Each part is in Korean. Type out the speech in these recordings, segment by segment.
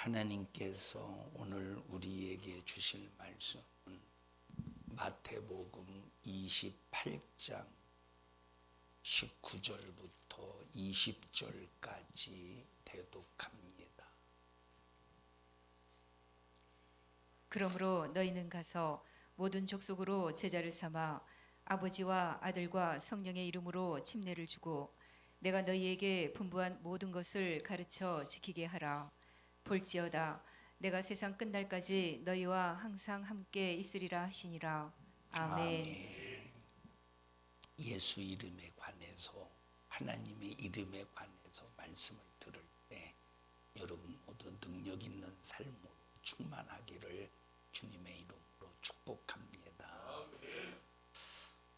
하나님께서 오늘 우리에게 주실 말씀은 마태복음 28장 19절부터 20절까지 대독합니다. 그러므로 너희는 가서 모든 족속으로 제자를 삼아 아버지와 아들과 성령의 이름으로 침례를 주고 내가 너희에게 분부한 모든 것을 가르쳐 지키게 하라. 볼지어다 내가 세상 끝날까지 너희와 항상 함께 있으리라 하시니라. 아멘. 아멘. 예수 이름에 관해서, 하나님의 이름에 관해서 말씀을 들을 때 여러분 모두 능력 있는 삶으로 충만하기를 주님의 이름으로 축복합니다.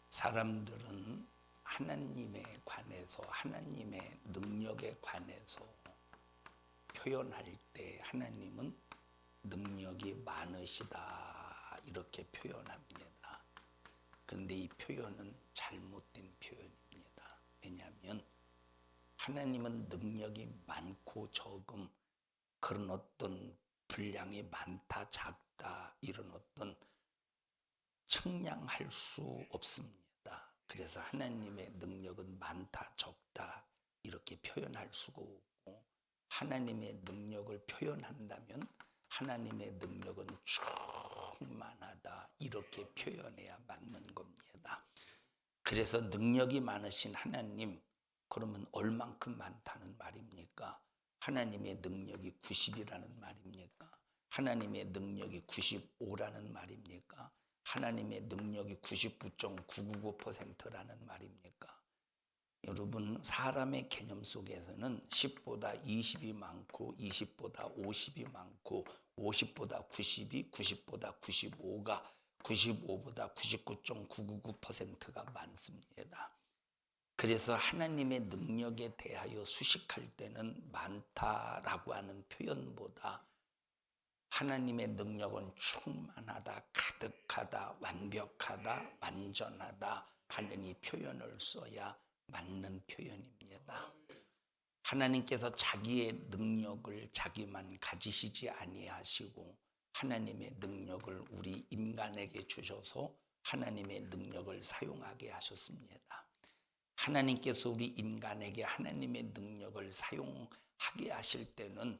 사람들은 하나님에 관해서, 하나님의 능력에 관해서 표현할 때 하나님은 능력이 많으시다 이렇게 표현합니다. 그런데 이 표현은 잘못된 표현입니다. 왜냐하면 하나님은 능력이 많고 적음, 그런 어떤 분량이 많다 작다 이런 어떤 측량할 수 없습니다. 그래서 하나님의 능력은 많다 적다 이렇게 표현할 수가 없고, 하나님의 능력을 표현한다면 하나님의 능력은 충만하다 이렇게 표현해야 맞는 겁니다. 그래서 능력이 많으신 하나님, 그러면 얼만큼 많다는 말입니까? 하나님의 능력이 90이라는 말입니까? 하나님의 능력이 95라는 말입니까? 하나님의 능력이 99.999%라는 말입니까? 여러분, 사람의 개념 속에서는 10보다 20이 많고 20보다 50이 많고 50보다 90이 90보다 95가 95보다 99.999%가 많습니다. 그래서 하나님의 능력에 대하여 수식할 때는 많다라고 하는 표현보다 하나님의 능력은 충만하다, 가득하다, 완벽하다, 완전하다 하는 이 표현을 써야 맞는 표현입니다. 하나님께서 자기의 능력을 자기만 가지시지 아니하시고 하나님의 능력을 우리 인간에게 주셔서 하나님의 능력을 사용하게 하셨습니다. 하나님께서 우리 인간에게 하나님의 능력을 사용하게 하실 때는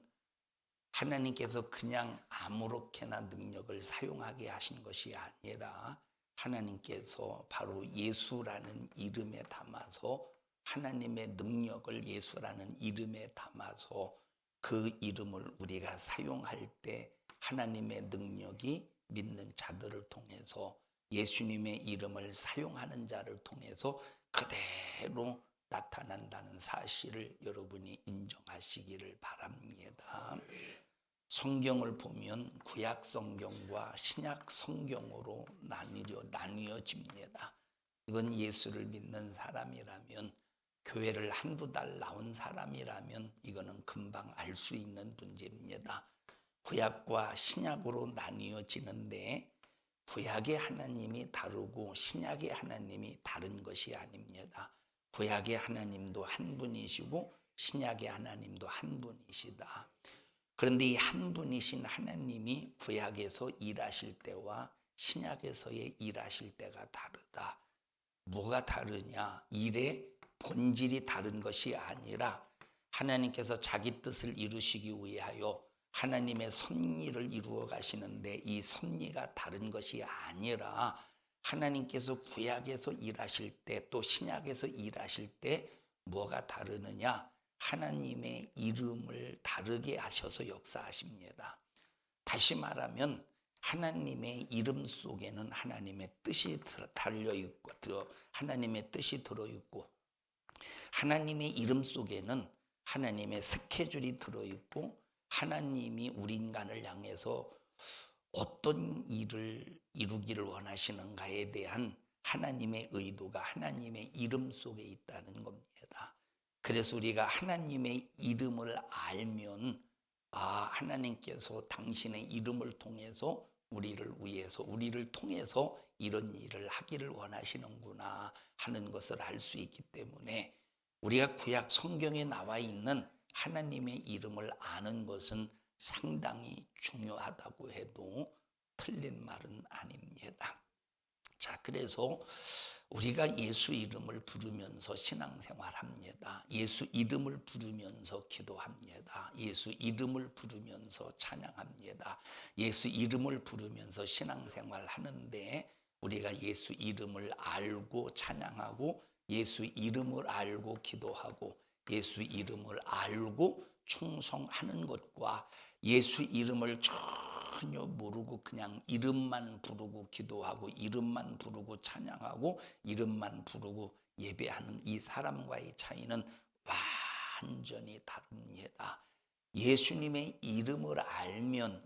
하나님께서 그냥 아무렇게나 능력을 사용하게 하신 것이 아니라 하나님께서 바로 예수라는 이름에 담아서 하나님의 능력을 예수라는 이름에 담아서 그 이름을 우리가 사용할 때 하나님의 능력이 믿는 자들을 통해서 예수님의 이름을 사용하는 자를 통해서 그대로 나타난다는 사실을 여러분이 인정하시기를 바랍니다. 성경을 보면 구약 성경과 신약 성경으로 나뉘어집니다. 이건 예수를 믿는 사람이라면, 교회를 한두 달 나온 사람이라면 이거는 금방 알 수 있는 문제입니다. 구약과 신약으로 나뉘어지는데 구약의 하나님이 다르고 신약의 하나님이 다른 것이 아닙니다. 구약의 하나님도 한 분이시고 신약의 하나님도 한 분이시다. 그런데 이 한 분이신 하나님이 구약에서 일하실 때와 신약에서의 일하실 때가 다르다. 뭐가 다르냐? 일의 본질이 다른 것이 아니라 하나님께서 자기 뜻을 이루시기 위하여 하나님의 섭리를 이루어 가시는데 이 섭리가 다른 것이 아니라 하나님께서 구약에서 일하실 때 또 신약에서 일하실 때 뭐가 다르느냐? 하나님의 이름을 다르게 하셔서 역사하십니다. 다시 말하면 하나님의 이름 속에는 하나님의 뜻이 달려있고 하나님의 뜻이 들어있고 하나님의 이름 속에는 하나님의 스케줄이 들어있고 하나님이 우리 인간을 향해서 어떤 일을 이루기를 원하시는가에 대한 하나님의 의도가 하나님의 이름 속에 있다는 겁니다. 그래서 우리가 하나님의 이름을 알면 하나님께서 당신의 이름을 통해서 우리를 위해서 우리를 통해서 이런 일을 하기를 원하시는구나 하는 것을 알 수 있기 때문에 우리가 구약 성경에 나와 있는 하나님의 이름을 아는 것은 상당히 중요하다고 해도 틀린 말은 아닙니다. 자, 그래서 우리가 예수 이름을 부르면서 신앙생활합니다. 예수 이름을 부르면서 기도합니다. 예수 이름을 부르면서 찬양합니다. 예수 이름을 부르면서 신앙생활하는데 우리가 예수 이름을 알고 찬양하고 예수 이름을 알고 기도하고 예수 이름을 알고 충성하는 것과 예수 이름을 전혀 모르고 그냥 이름만 부르고 기도하고 이름만 부르고 찬양하고 이름만 부르고 예배하는 이 사람과의 차이는 완전히 다릅니다. 예수님의 이름을 알면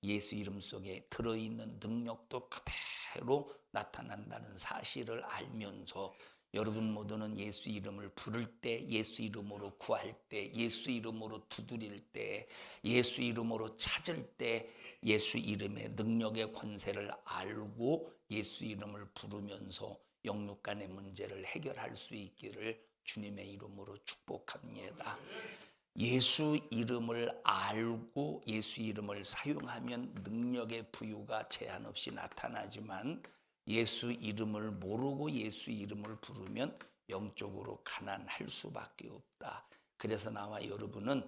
예수 이름 속에 들어있는 능력도 그대로 나타난다는 사실을 알면서 여러분 모두는 예수 이름을 부를 때, 예수 이름으로 구할 때, 예수 이름으로 두드릴 때, 예수 이름으로 찾을 때 예수 이름의 능력의 권세를 알고 예수 이름을 부르면서 영육 간의 문제를 해결할 수 있기를 주님의 이름으로 축복합니다. 예수 이름을 알고 예수 이름을 사용하면 능력의 부유가 제한 없이 나타나지만 예수 이름을 모르고 예수 이름을 부르면 영적으로 가난할 수밖에 없다. 그래서 나와 여러분은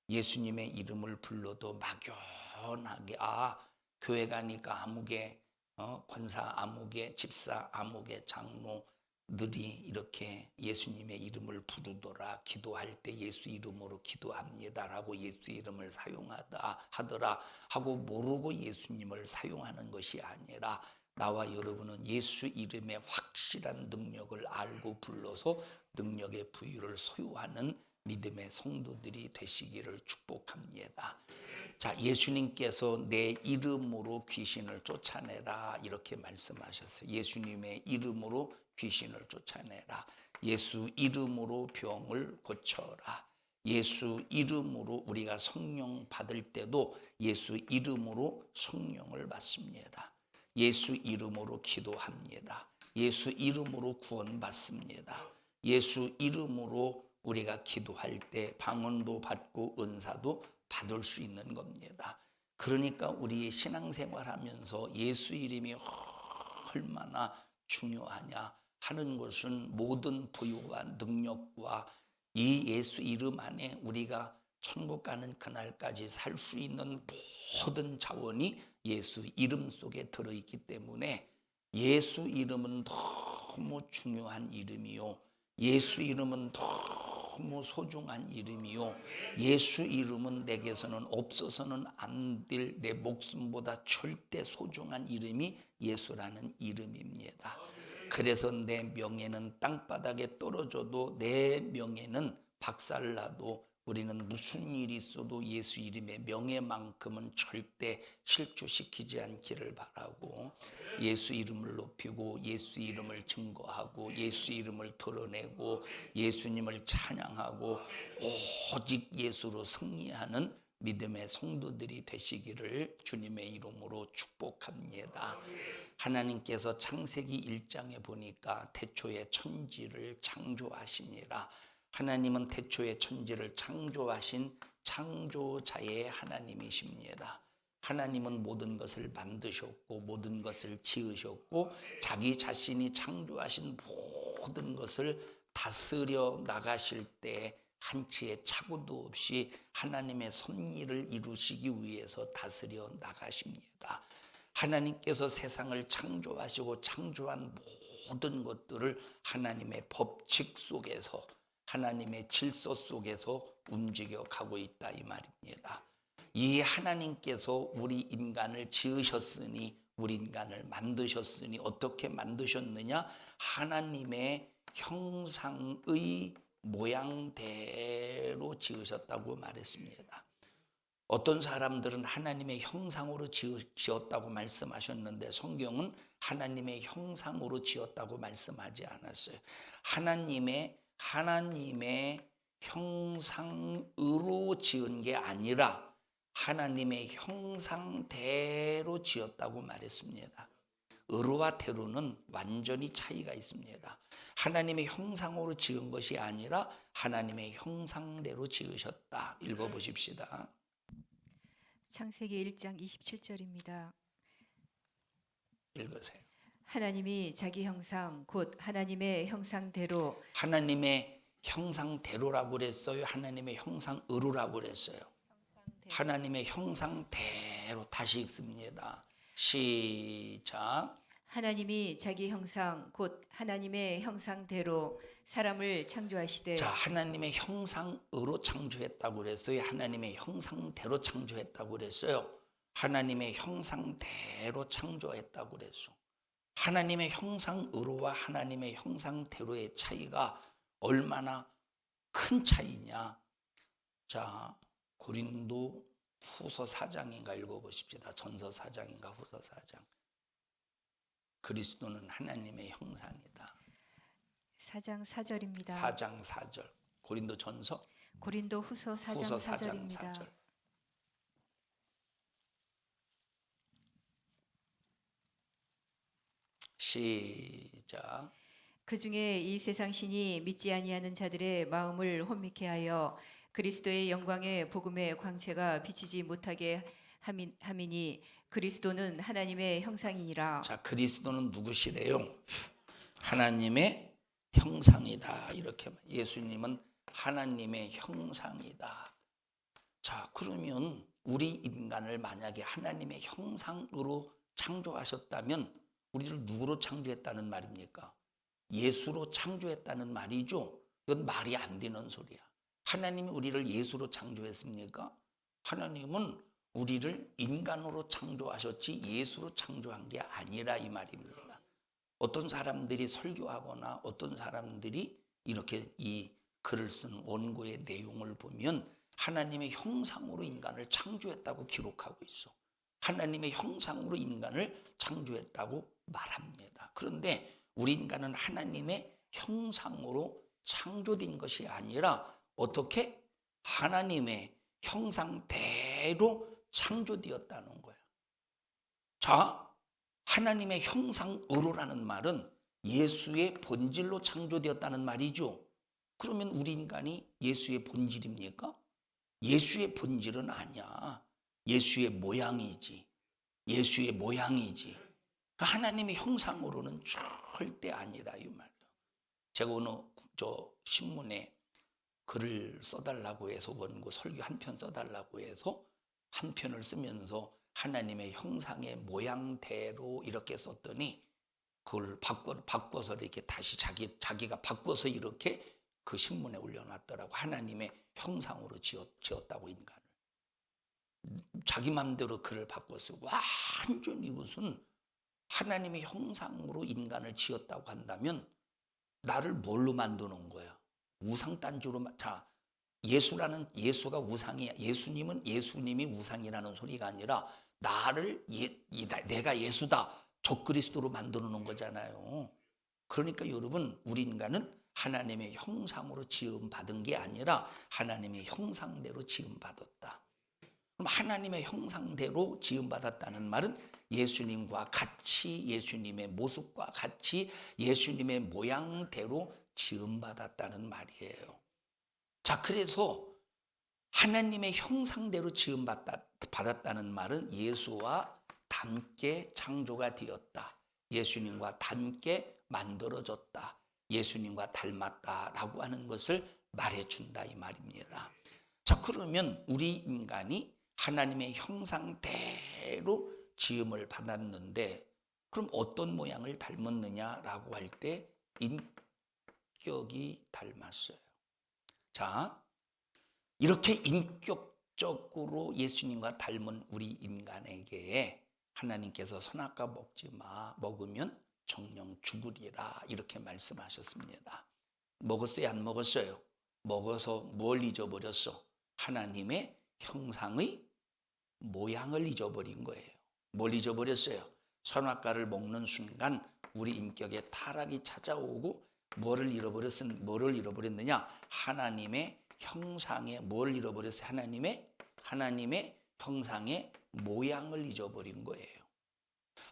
예수님의 이름을 불러도 막연하게 교회 가니까 아무개 권사 아무개 집사 아무개 장로들이 이렇게 예수님의 이름을 부르더라, 기도할 때 예수 이름으로 기도합니다라고 예수 이름을 사용하다 하더라 하고 모르고 예수님을 사용하는 것이 아니라 나와 여러분은 예수 이름의 확실한 능력을 알고 불러서 능력의 부유를 소유하는 믿음의 성도들이 되시기를 축복합니다. 자, 예수님께서 내 이름으로 귀신을 쫓아내라 이렇게 말씀하셨어요. 예수님의 이름으로 귀신을 쫓아내라. 예수 이름으로 병을 고쳐라. 예수 이름으로 우리가 성령 받을 때도 예수 이름으로 성령을 받습니다. 예수 이름으로 기도합니다. 예수 이름으로 구원받습니다. 예수 이름으로 우리가 기도할 때 방언도 받고 은사도 받을 수 있는 겁니다. 그러니까 우리 신앙생활하면서 예수 이름이 얼마나 중요하냐 하는 것은 모든 부유와 능력과 이 예수 이름 안에 우리가 천국 가는 그날까지 살 수 있는 모든 자원이 예수 이름 속에 들어있기 때문에 예수 이름은 너무 중요한 이름이요, 예수 이름은 너무 소중한 이름이요, 예수 이름은 내게서는 없어서는 안 될 내 목숨보다 절대 소중한 이름이 예수라는 이름입니다. 그래서 내 명예는 땅바닥에 떨어져도 내 명예는 박살나도 우리는 무슨 일이 있어도 예수 이름의 명예만큼은 절대 실추시키지 않기를 바라고 예수 이름을 높이고 예수 이름을 증거하고 예수 이름을 드러내고 예수님을 찬양하고 오직 예수로 승리하는 믿음의 성도들이 되시기를 주님의 이름으로 축복합니다. 하나님께서 창세기 1장에 보니까 태초에 천지를 창조하시니라. 하나님은 태초에 천지를 창조하신 창조자의 하나님이십니다. 하나님은 모든 것을 만드셨고 모든 것을 지으셨고 자기 자신이 창조하신 모든 것을 다스려 나가실 때 한치의 착오도 없이 하나님의 섭리를 이루시기 위해서 다스려 나가십니다. 하나님께서 세상을 창조하시고 창조한 모든 것들을 하나님의 법칙 속에서 하나님의 질서 속에서 움직여 가고 있다 이 말입니다. 이 하나님께서 우리 인간을 지으셨으니 우리 인간을 만드셨으니 어떻게 만드셨느냐? 하나님의 형상의 모양대로 지으셨다고 말했습니다. 어떤 사람들은 하나님의 형상으로 지었다고 말씀하셨는데 성경은 하나님의 형상으로 지었다고 말씀하지 않았어요. 하나님의 형상으로 지은 게 아니라 하나님의 형상대로 지었다고 말했습니다. 의로와 대로는 완전히 차이가 있습니다. 하나님의 형상으로 지은 것이 아니라 하나님의 형상대로 지으셨다. 읽어보십시다. 창세기 1장 27절입니다. 읽으세요. 하나님이 자기 형상 곧 하나님의 형상대로 하나님의 형상대로라고 그랬어요? 하나님의 형상의로라고 그랬어요? 하나님의 형상대로. 다시 읽습니다. 시작. 하나님이 자기 형상 곧 하나님의 형상대로 사람을 창조하시되. 자, 하나님의 형상으로 창조했다고 그랬어요? 하나님의 형상대로 창조했다고 그랬어요? 하나님의 형상대로 창조했다고 그랬어. 하나님의 형상으로와 하나님의 형상대로의 차이가 얼마나 큰 차이냐. 자, 고린도 후서 4장인가 읽어보십시다. 전서 4장인가 후서 4장. 그리스도는 하나님의 형상이다. 4장 4절입니다. 4장 4절. 고린도 전서 고린도 후서 4장 후서 4장 4절입니다. 4절. 시작. 그 중에 이 세상 신이 믿지 아니하는 자들의 마음을 혼미케 하여 그리스도의 영광의 복음의 광채가 비치지 못하게 함이니 그리스도는 하나님의 형상이니라. 자, 그리스도는 누구시래요? 하나님의 형상이다. 이렇게 예수님은 하나님의 형상이다. 자, 그러면 우리 인간을 만약에 하나님의 형상으로 창조하셨다면 우리를 누구로 창조했다는 말입니까? 예수로 창조했다는 말이죠. 이건 말이 안 되는 소리야. 하나님이 우리를 예수로 창조했습니까? 하나님은 우리를 인간으로 창조하셨지 예수로 창조한 게 아니라 이 말입니다. 어떤 사람들이 설교하거나 어떤 사람들이 이렇게 이 글을 쓴 원고의 내용을 보면 하나님의 형상으로 인간을 창조했다고 기록하고 있어. 하나님의 형상으로 인간을 창조했다고 말합니다. 그런데 우리 인간은 하나님의 형상으로 창조된 것이 아니라 어떻게? 하나님의 형상대로 창조되었다는 거야. 자, 하나님의 형상으로라는 말은 예수의 본질로 창조되었다는 말이죠. 그러면 우리 인간이 예수의 본질입니까? 예수의 본질은 아니야. 예수의 모양이지. 예수의 모양이지. 하나님의 형상으로는 절대 아니라 이 말이에요. 제가 오늘 신문에 글을 써달라고 해서 원고 설교 한 편 써달라고 해서 한 편을 쓰면서 하나님의 형상의 모양대로 이렇게 썼더니 그걸 바꿔서 이렇게 다시 자기가 바꿔서 이렇게 그 신문에 올려놨더라고. 하나님의 형상으로 지었다고 인간을. 자기 마음대로 글을 바꿨어요. 완전히 무슨 하나님의 형상으로 인간을 지었다고 한다면 나를 뭘로 만드는 거야? 우상단주로. 자, 예수가 우상이야. 예수님이 우상이라는 소리가 아니라 나를 내가 예수다. 적그리스도로 만들어 놓은 거잖아요. 그러니까 여러분, 우리 인간은 하나님의 형상으로 지음 받은 게 아니라 하나님의 형상대로 지음 받았다. 그럼 하나님의 형상대로 지음 받았다는 말은 예수님과 같이, 예수님의 모습과 같이, 예수님의 모양대로 지음 받았다는 말이에요. 자, 그래서 하나님의 형상대로 지음 받았다는 말은 예수와 닮게 창조가 되었다. 예수님과 닮게 만들어졌다. 예수님과 닮았다라고 하는 것을 말해준다 이 말입니다. 자, 그러면 우리 인간이 하나님의 형상대로 지음을 받았는데 그럼 어떤 모양을 닮았느냐라고 할 때 인격이 닮았어요. 자, 이렇게 인격적으로 예수님과 닮은 우리 인간에게 하나님께서 선악과 먹지 마. 먹으면 정령 죽으리라. 이렇게 말씀하셨습니다. 먹었어요? 안 먹었어요? 먹어서 뭘 잊어버렸어? 하나님의 형상의 모양을 잊어버린 거예요. 뭘 잊어버렸어요? 선악과를 먹는 순간 우리 인격에 타락이 찾아오고 뭐를 잃어버렸느냐? 하나님의 형상에 뭘 잃어버렸어요? 하나님의 형상의 모양을 잊어버린 거예요.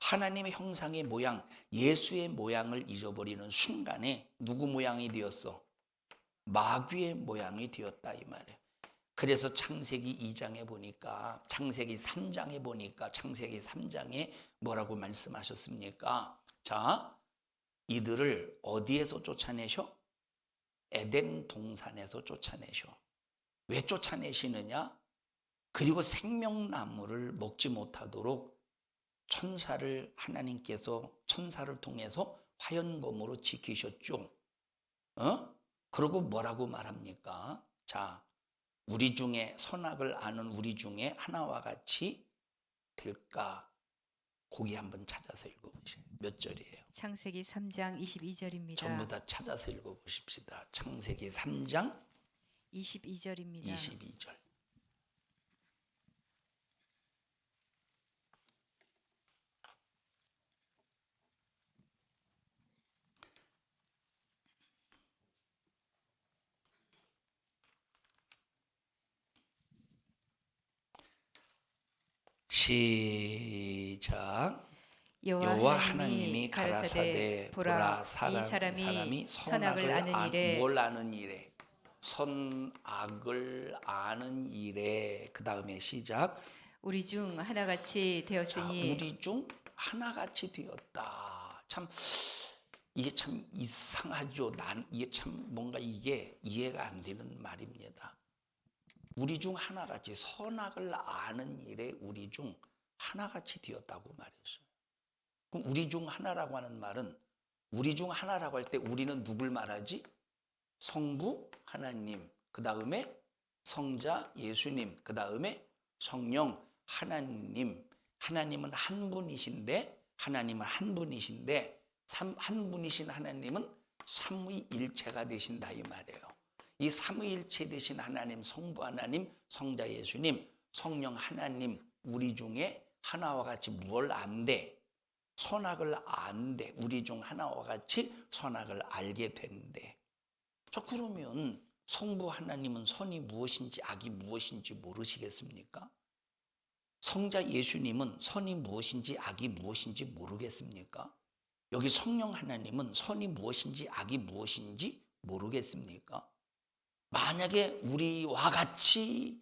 하나님의 형상의 모양, 예수의 모양을 잊어버리는 순간에 누구 모양이 되었어? 마귀의 모양이 되었다 이 말이에요. 그래서 창세기 2장에 보니까, 창세기 3장에 보니까, 창세기 3장에 뭐라고 말씀하셨습니까? 자, 이들을 어디에서 쫓아내셔? 에덴 동산에서 쫓아내셔. 왜 쫓아내시느냐? 그리고 생명나무를 먹지 못하도록 천사를 하나님께서 천사를 통해서 화연검으로 지키셨죠. 그리고 뭐라고 말합니까? 자, 우리 중에 선악을 아는 우리 중에 하나와 같이 될까? 거기 한번 찾아서 읽어보세요. 몇 절이에요? 창세기 3장 22절입니다. 전부 다 찾아서 읽어보십시다. 창세기 3장 22절입니다. 22절. 시작. 여호와 하나님이 가라사대 보라, 이 사람이 선악을 아는 일에 뭘 아는 일에? 선악을 아는 일에. 그 다음에 시작. 우리 중 하나같이 자, 되었으니 우리 중 하나같이 되었다. 참 이게 참 이상하죠. 이게 참 뭔가 이게 이해가 안 되는 말입니다. 우리 중 하나같이, 선악을 아는 일에 우리 중 하나같이 되었다고 말했어요. 그럼 우리 중 하나라고 하는 말은, 우리 중 하나라고 할 때 우리는 누굴 말하지? 성부 하나님, 그 다음에 성자 예수님, 그 다음에 성령 하나님. 하나님은 한 분이신데, 한 분이신 하나님은 삼위일체가 되신다 이 말이에요. 이 삼위일체 되신 하나님, 성부 하나님, 성자 예수님, 성령 하나님, 우리 중에 하나와 같이 뭘 안돼? 선악을 안돼. 우리 중 하나와 같이 선악을 알게 된대. 저 그러면 성부 하나님은 선이 무엇인지 악이 무엇인지 모르시겠습니까? 성자 예수님은 선이 무엇인지 악이 무엇인지 모르겠습니까? 여기 성령 하나님은 선이 무엇인지 악이 무엇인지 모르겠습니까? 만약에 우리와 같이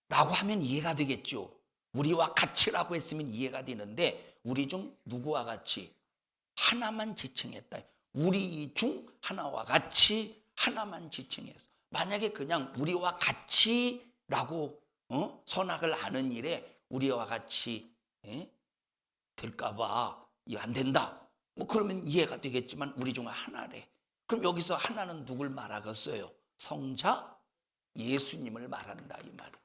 라고 하면 이해가 되겠죠. 우리와 같이라고 했으면 이해가 되는데, 우리 중 누구와 같이? 하나만 지칭했다. 우리 중 하나와 같이 하나만 지칭했어. 만약에 그냥 우리와 같이라고 선악을 아는 일에 우리와 같이 될까봐 이거 안 된다. 뭐 그러면 이해가 되겠지만 우리 중 하나래. 그럼 여기서 하나는 누굴 말하겠어요? 성자 예수님을 말한다 이 말이에요.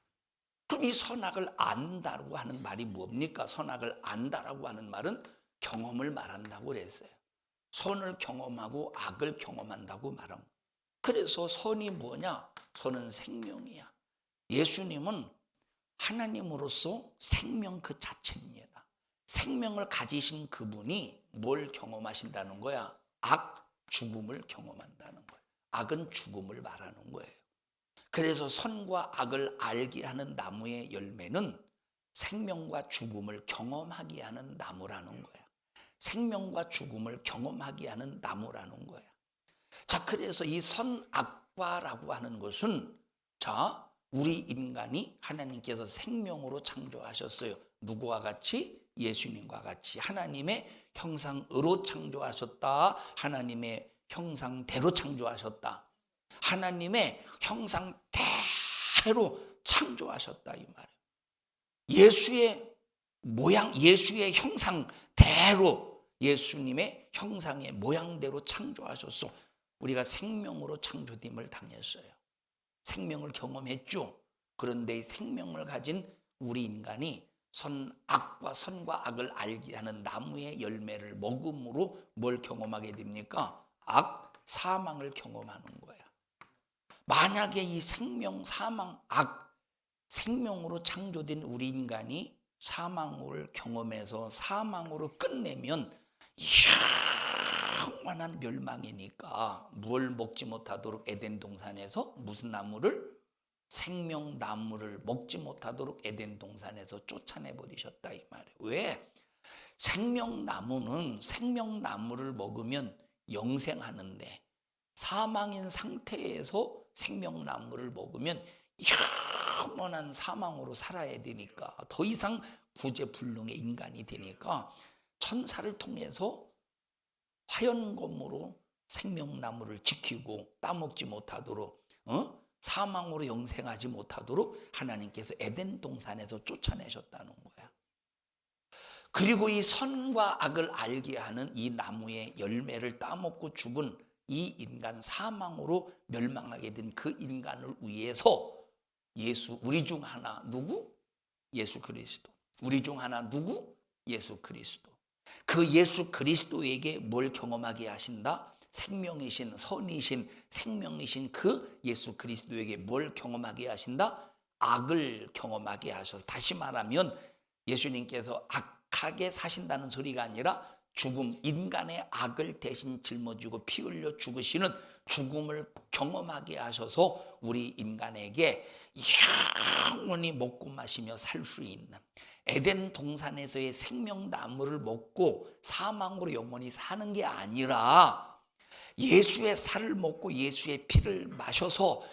그럼 이 선악을 안다고 하는 말이 뭡니까? 선악을 안다라고 하는 말은 경험을 말한다고 그랬어요. 선을 경험하고 악을 경험한다고 말합니다. 그래서 선이 뭐냐? 선은 생명이야. 예수님은 하나님으로서 생명 그 자체입니다. 생명을 가지신 그분이 뭘 경험하신다는 거야? 악, 죽음을 경험한다는 거야. 악은 죽음을 말하는 거예요. 그래서 선과 악을 알게 하는 나무의 열매는 생명과 죽음을 경험하게 하는 나무라는 거야. 생명과 죽음을 경험하게 하는 나무라는 거야. 자, 그래서 이 선악과라고 하는 것은, 자, 우리 인간이 하나님께서 생명으로 창조하셨어요. 누구와 같이? 예수님과 같이 하나님의 형상으로 창조하셨다. 하나님의 형상대로 창조하셨다. 하나님의 형상대로 창조하셨다 이 말이에요. 예수의 모양, 예수의 형상대로, 예수님의 형상의 모양대로 창조하셨어. 우리가 생명으로 창조됨을 당했어요. 생명을 경험했죠. 그런데 이 생명을 가진 우리 인간이 선과 악을 알게 하는 나무의 열매를 먹음으로 뭘 경험하게 됩니까? 악, 사망을 경험하는 거야. 만약에 이 생명, 사망, 악, 생명으로 창조된 우리 인간이 사망을 경험해서 사망으로 끝내면 영원한 멸망이니까 뭘 먹지 못하도록 에덴 동산에서 무슨 나무를? 생명나무를 먹지 못하도록 에덴 동산에서 쫓아내 버리셨다 이 말이에요. 왜? 생명나무는 생명나무를 먹으면 영생하는데 사망인 상태에서 생명나무를 먹으면 영원한 사망으로 살아야 되니까 더 이상 구제불능의 인간이 되니까 천사를 통해서 화연검으로 생명나무를 지키고 따먹지 못하도록 사망으로 영생하지 못하도록 하나님께서 에덴 동산에서 쫓아내셨다는 거야. 그리고 이 선과 악을 알게 하는 이 나무의 열매를 따먹고 죽은 이 인간, 사망으로 멸망하게 된 그 인간을 위해서 예수, 우리 중 하나 누구? 예수 그리스도. 우리 중 하나 누구? 예수 그리스도. 그 예수 그리스도에게 뭘 경험하게 하신다? 생명이신, 선이신, 생명이신 그 예수 그리스도에게 뭘 경험하게 하신다? 악을 경험하게 하셔서, 다시 말하면 예수님께서 악하게 사신다는 소리가 아니라 죽음, 인간의 악을 대신 짊어지고 피 흘려 죽으시는 죽음을 경험하게 하셔서 우리 인간에게 영원히 먹고 마시며 살 수 있는, 에덴 동산에서의 생명나무를 먹고 사망으로 영원히 사는 게 아니라 예수의 살을 먹고 예수의 피를 마셔서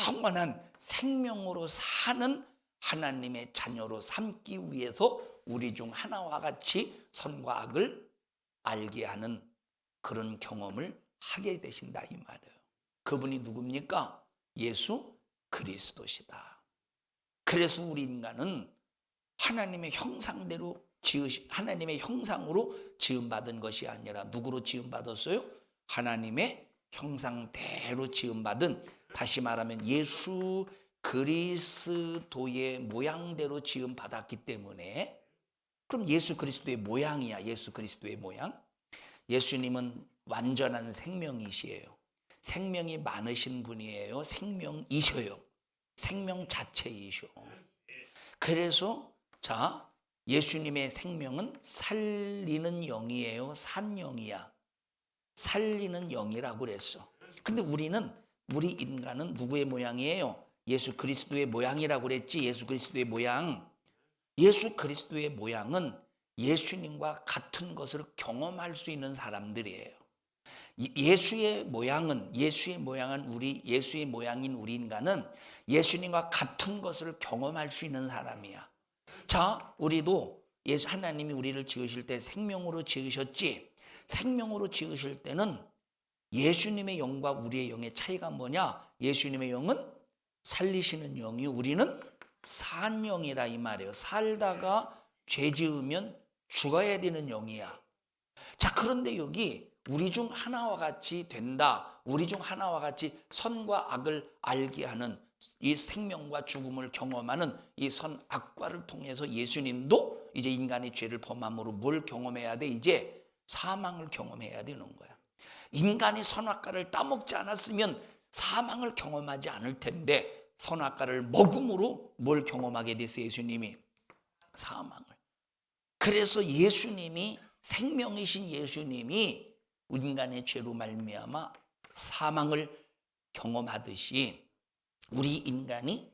영원한 생명으로 사는 하나님의 자녀로 삼기 위해서 우리 중 하나와 같이 선과 악을 알게 하는 그런 경험을 하게 되신다 이 말이에요. 그분이 누굽니까? 예수 그리스도시다. 그래서 우리 인간은 하나님의 형상대로 하나님의 형상으로 지음받은 것이 아니라 누구로 지음받았어요? 하나님의 형상대로 지음받은, 다시 말하면 예수 그리스도의 모양대로 지음받았기 때문에, 그럼 예수 그리스도의 모양이야. 예수 그리스도의 모양. 예수님은 완전한 생명이시에요. 생명이 많으신 분이에요. 생명이셔요. 생명 자체이셔. 그래서 자, 예수님의 생명은 살리는 영이에요. 산 영이야. 살리는 영이라고 그랬어. 근데 우리 인간은 누구의 모양이에요? 예수 그리스도의 모양이라고 그랬지. 예수 그리스도의 모양. 예수 그리스도의 모양은 예수님과 같은 것을 경험할 수 있는 사람들이에요. 예수의 모양인 우리 인간은 예수님과 같은 것을 경험할 수 있는 사람이야. 자, 우리도 하나님이 우리를 지으실 때 생명으로 지으셨지. 생명으로 지으실 때는 예수님의 영과 우리의 영의 차이가 뭐냐? 예수님의 영은 살리시는 영이, 우리는 산 영이라 이 말이에요. 살다가 죄 지으면 죽어야 되는 영이야. 자, 그런데 여기 우리 중 하나와 같이 된다. 우리 중 하나와 같이 선과 악을 알게 하는, 이 생명과 죽음을 경험하는 이 선악과를 통해서 예수님도 이제 인간의 죄를 범함으로 뭘 경험해야 돼? 이제 사망을 경험해야 되는 거야. 인간이 선악과를 따먹지 않았으면 사망을 경험하지 않을 텐데, 선악과를 먹음으로 뭘 경험하게 됐어요? 예수님이 사망을. 그래서 예수님이, 생명이신 예수님이 인간의 죄로 말미암아 사망을 경험하듯이 우리 인간의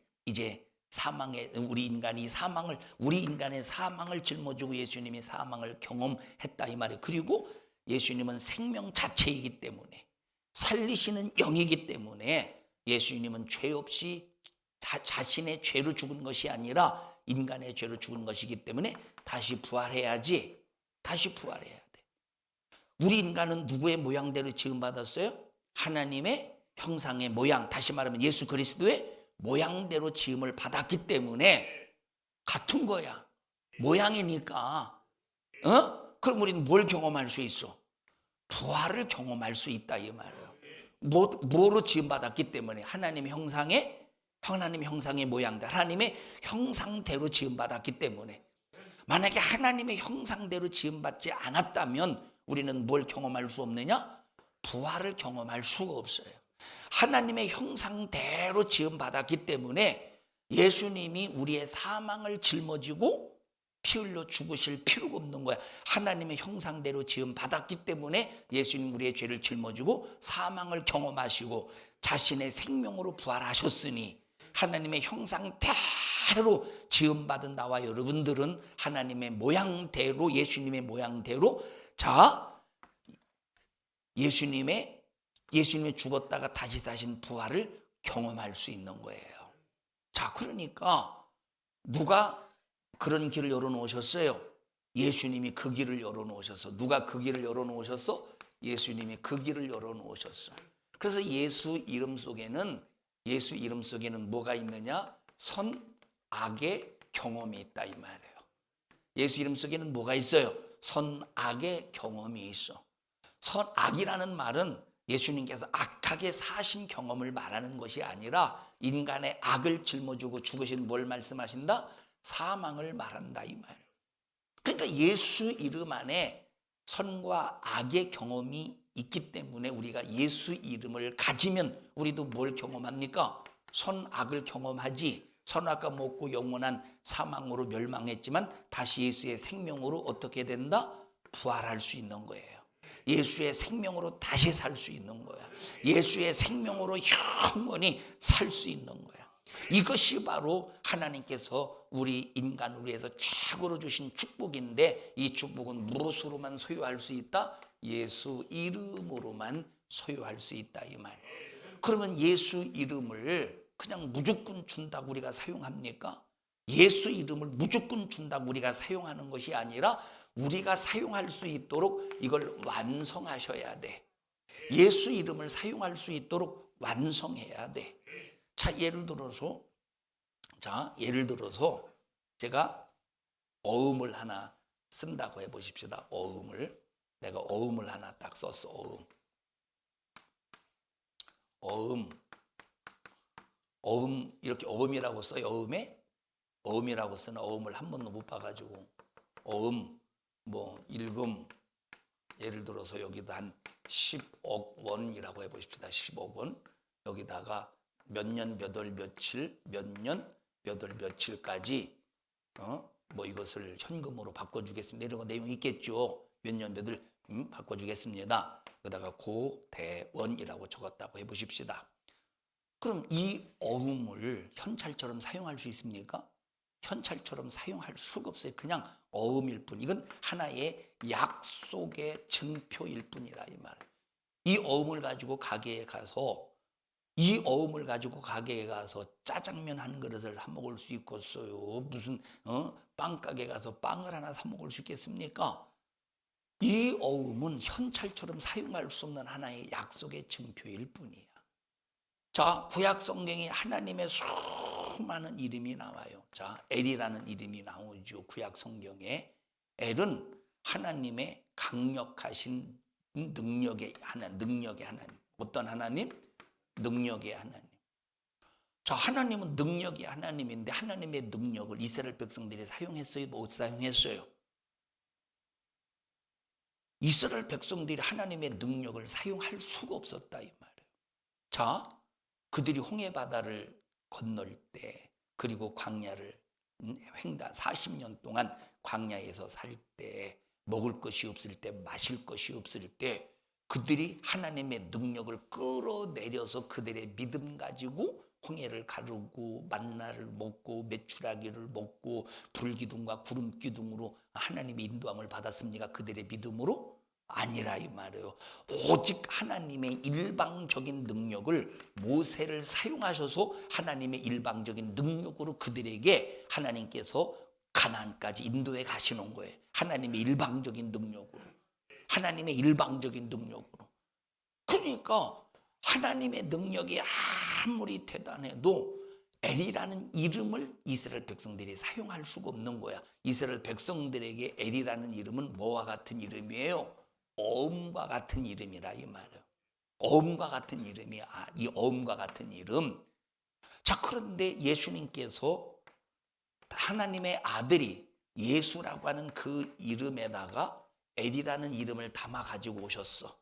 사망을 짊어지고 예수님이 사망을 경험했다 이 말이에요. 그리고 예수님은 생명 자체이기 때문에, 살리시는 영이기 때문에 예수님은 죄 없이 자신의 죄로 죽은 것이 아니라 인간의 죄로 죽은 것이기 때문에 다시 부활해야지. 다시 부활해야 돼. 우리 인간은 누구의 모양대로 지음받았어요? 하나님의 형상의 모양, 다시 말하면 예수 그리스도의 모양대로 지음을 받았기 때문에 같은 거야. 모양이니까. 그럼 우리는 뭘 경험할 수 있어? 부활을 경험할 수 있다 이 말이에요. 뭐로 지음받았기 때문에? 하나님의 형상의 모양대로, 하나님의 형상대로 지음받았기 때문에. 만약에 하나님의 형상대로 지음받지 않았다면 우리는 뭘 경험할 수 없느냐? 부활을 경험할 수가 없어요. 하나님의 형상대로 지음받았기 때문에 예수님이 우리의 사망을 짊어지고 피 흘려 죽으실 필요가 없는 거야. 하나님의 형상대로 지음받았기 때문에 예수님 우리의 죄를 짊어지고 사망을 경험하시고 자신의 생명으로 부활하셨으니 하나님의 형상대로 그대로 지음받은 나와 여러분들은 하나님의 모양대로, 예수님의 모양대로, 자, 예수님의 죽었다가 다시 사신 부활을 경험할 수 있는 거예요. 자, 그러니까 누가 그런 길을 열어놓으셨어요? 예수님이 그 길을 열어놓으셨어. 누가 그 길을 열어놓으셨어? 예수님이 그 길을 열어놓으셨어. 그래서 예수 이름 속에는 뭐가 있느냐? 선악의 경험이 있다 이 말이에요. 예수 이름 속에는 뭐가 있어요? 선악의 경험이 있어. 선악이라는 말은 예수님께서 악하게 사신 경험을 말하는 것이 아니라 인간의 악을 짊어지고 죽으신 뭘 말씀하신다? 사망을 말한다 이 말이에요. 그러니까 예수 이름 안에 선과 악의 경험이 있기 때문에 우리가 예수 이름을 가지면 우리도 뭘 경험합니까? 선악을 경험하지. 선악과 먹고 영원한 사망으로 멸망했지만 다시 예수의 생명으로 어떻게 된다? 부활할 수 있는 거예요. 예수의 생명으로 다시 살 수 있는 거야. 예수의 생명으로 영원히 살 수 있는 거야. 이것이 바로 하나님께서 우리 인간을 위해서 최고로 주신 축복인데, 이 축복은 무엇으로만 소유할 수 있다? 예수 이름으로만 소유할 수 있다 이 말. 그러면 예수 이름을 그냥 무조건 준다고 우리가 사용합니까? 예수 이름을 무조건 준다고 우리가 사용하는 것이 아니라 우리가 사용할 수 있도록 이걸 완성하셔야 돼. 예수 이름을 사용할 수 있도록 완성해야 돼. 자, 예를 들어서 제가 어음을 하나 쓴다고 해보십시다. 내가 어음을 하나 딱 썼어. 어음 이렇게 어음이라고 써요. 어음이라고 쓰는 어음을 한 번도 못 봐가지고 읽음, 예를 들어서 여기다 한 10억 원이라고 해보십시다. 10억 원. 여기다가 몇 년 몇 월 며칠까지 이것을 현금으로 바꿔주겠습니다. 이런 거 내용 있겠죠. 몇 년 몇 월 바꿔주겠습니다. 그러다가 고대원이라고 적었다고 해보십시다. 그럼 이 어음을 현찰처럼 사용할 수 있습니까? 현찰처럼 사용할 수가 없어요. 그냥 어음일 뿐. 이건 하나의 약속의 증표일 뿐이라 이 말. 이 어음을 가지고 가게에 가서 짜장면 한 그릇을 사 먹을 수 있겠어요. 무슨 빵가게 가서 빵을 하나 사 먹을 수 있겠습니까? 이 어음은 현찰처럼 사용할 수 없는 하나의 약속의 증표일 뿐이야. 자, 구약 성경에 하나님의 수많은 이름이 나와요. 자, 엘이라는 이름이 나오죠. 구약 성경에. 엘은 하나님의 강력하신 능력의 하나님. 어떤 하나님? 능력의 하나님. 자, 하나님은 능력의 하나님인데 하나님의 능력을 이스라엘 백성들이 사용했어요? 못 사용했어요? 이스라엘 백성들이 하나님의 능력을 사용할 수가 없었다 이 말이에요. 자, 그들이 홍해 바다를 건널 때, 그리고 광야를 40년 동안 광야에서 살 때, 먹을 것이 없을 때, 마실 것이 없을 때 그들이 하나님의 능력을 끌어내려서 그들의 믿음 가지고 홍해를 가르고 만나를 먹고 메추라기를 먹고 불기둥과 구름기둥으로 하나님의 인도함을 받았습니까? 그들의 믿음으로? 아니라 이 말이에요. 오직 하나님의 일방적인 능력을 모세를 사용하셔서 하나님의 일방적인 능력으로 그들에게 하나님께서 가나안까지 인도해 가시는 거예요. 하나님의 일방적인 능력으로. 그러니까 하나님의 능력이 아무리 대단해도 엘이라는 이름을 이스라엘 백성들이 사용할 수가 없는 거야. 이스라엘 백성들에게 엘이라는 이름은 뭐와 같은 이름이에요? 어음과 같은 이름이라 이 말이에요. 어음과 같은 이름이야. 이 어음과 같은 이름. 자, 그런데 예수님께서 하나님의 아들이 예수라고 하는 그 이름에다가 엘이라는 이름을 담아 가지고 오셨어.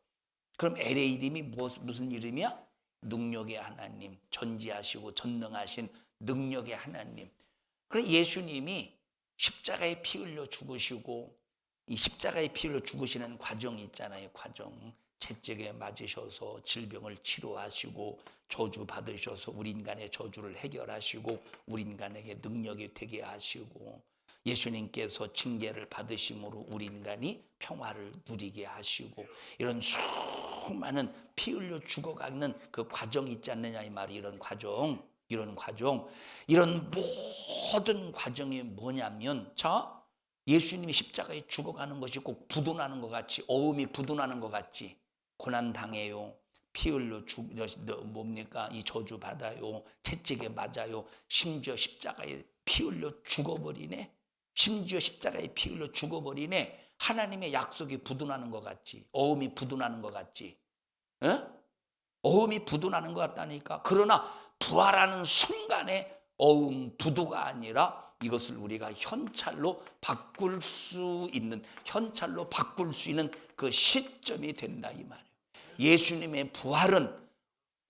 그럼 엘의 이름이 무슨 이름이야? 능력의 하나님, 전지하시고 전능하신 능력의 하나님. 그럼 예수님이 십자가에 피 흘려 죽으시고 이 십자가에 피 흘려 죽으시는 과정이 있잖아요. 과정. 채찍에 맞으셔서 질병을 치료하시고 저주 받으셔서 우리 인간의 저주를 해결하시고 우리 인간에게 능력이 되게 하시고 예수님께서 징계를 받으심으로 우리 인간이 평화를 누리게 하시고 이런 수많은 피 흘려 죽어가는 그 과정이 있지 않느냐 이 말이. 이런 과정 이런 모든 과정이 뭐냐면 자 예수님이 십자가에 죽어가는 것이 꼭 부도나는 것 같이 어음이 부도나는 것 같지 고난당해요. 피 흘려 뭡니까? 이 저주 받아요. 채찍에 맞아요. 심지어 십자가에 피 흘려 죽어버리네. 심지어 십자가에 피 흘려 죽어버리네. 하나님의 약속이 부도나는 것 같지. 어음이 부도나는 것 같지. 에? 어음이 부도나는 것 같다니까. 그러나 부활하는 순간에 어음 부도가 아니라 이것을 우리가 현찰로 바꿀 수 있는 그 시점이 된다 이 말이에요. 예수님의 부활은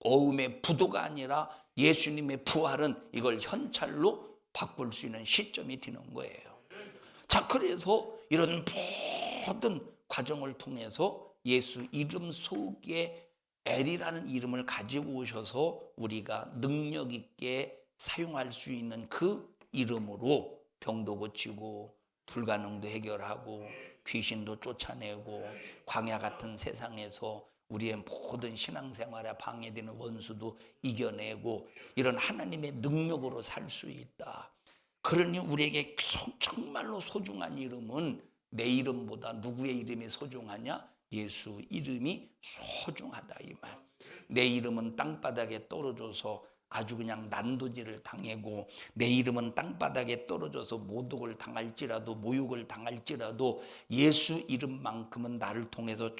어음의 부도가 아니라 예수님의 부활은 이걸 현찰로 바꿀 수 있는 시점이 되는 거예요. 자, 그래서 이런 모든 과정을 통해서 예수 이름 속에 엘이라는 이름을 가지고 오셔서 우리가 능력 있게 사용할 수 있는 그 이름으로 병도 고치고 불가능도 해결하고 귀신도 쫓아내고 광야 같은 세상에서 우리의 모든 신앙생활에 방해되는 원수도 이겨내고 이런 하나님의 능력으로 살 수 있다. 그러니 우리에게 정말로 소중한 이름은 내 이름보다 누구의 이름이 소중하냐? 예수 이름이 소중하다 이 말. 내 이름은 땅바닥에 떨어져서 아주 그냥 난도질을 당하고 내 이름은 땅바닥에 떨어져서 모독을 당할지라도 모욕을 당할지라도 예수 이름만큼은 나를 통해서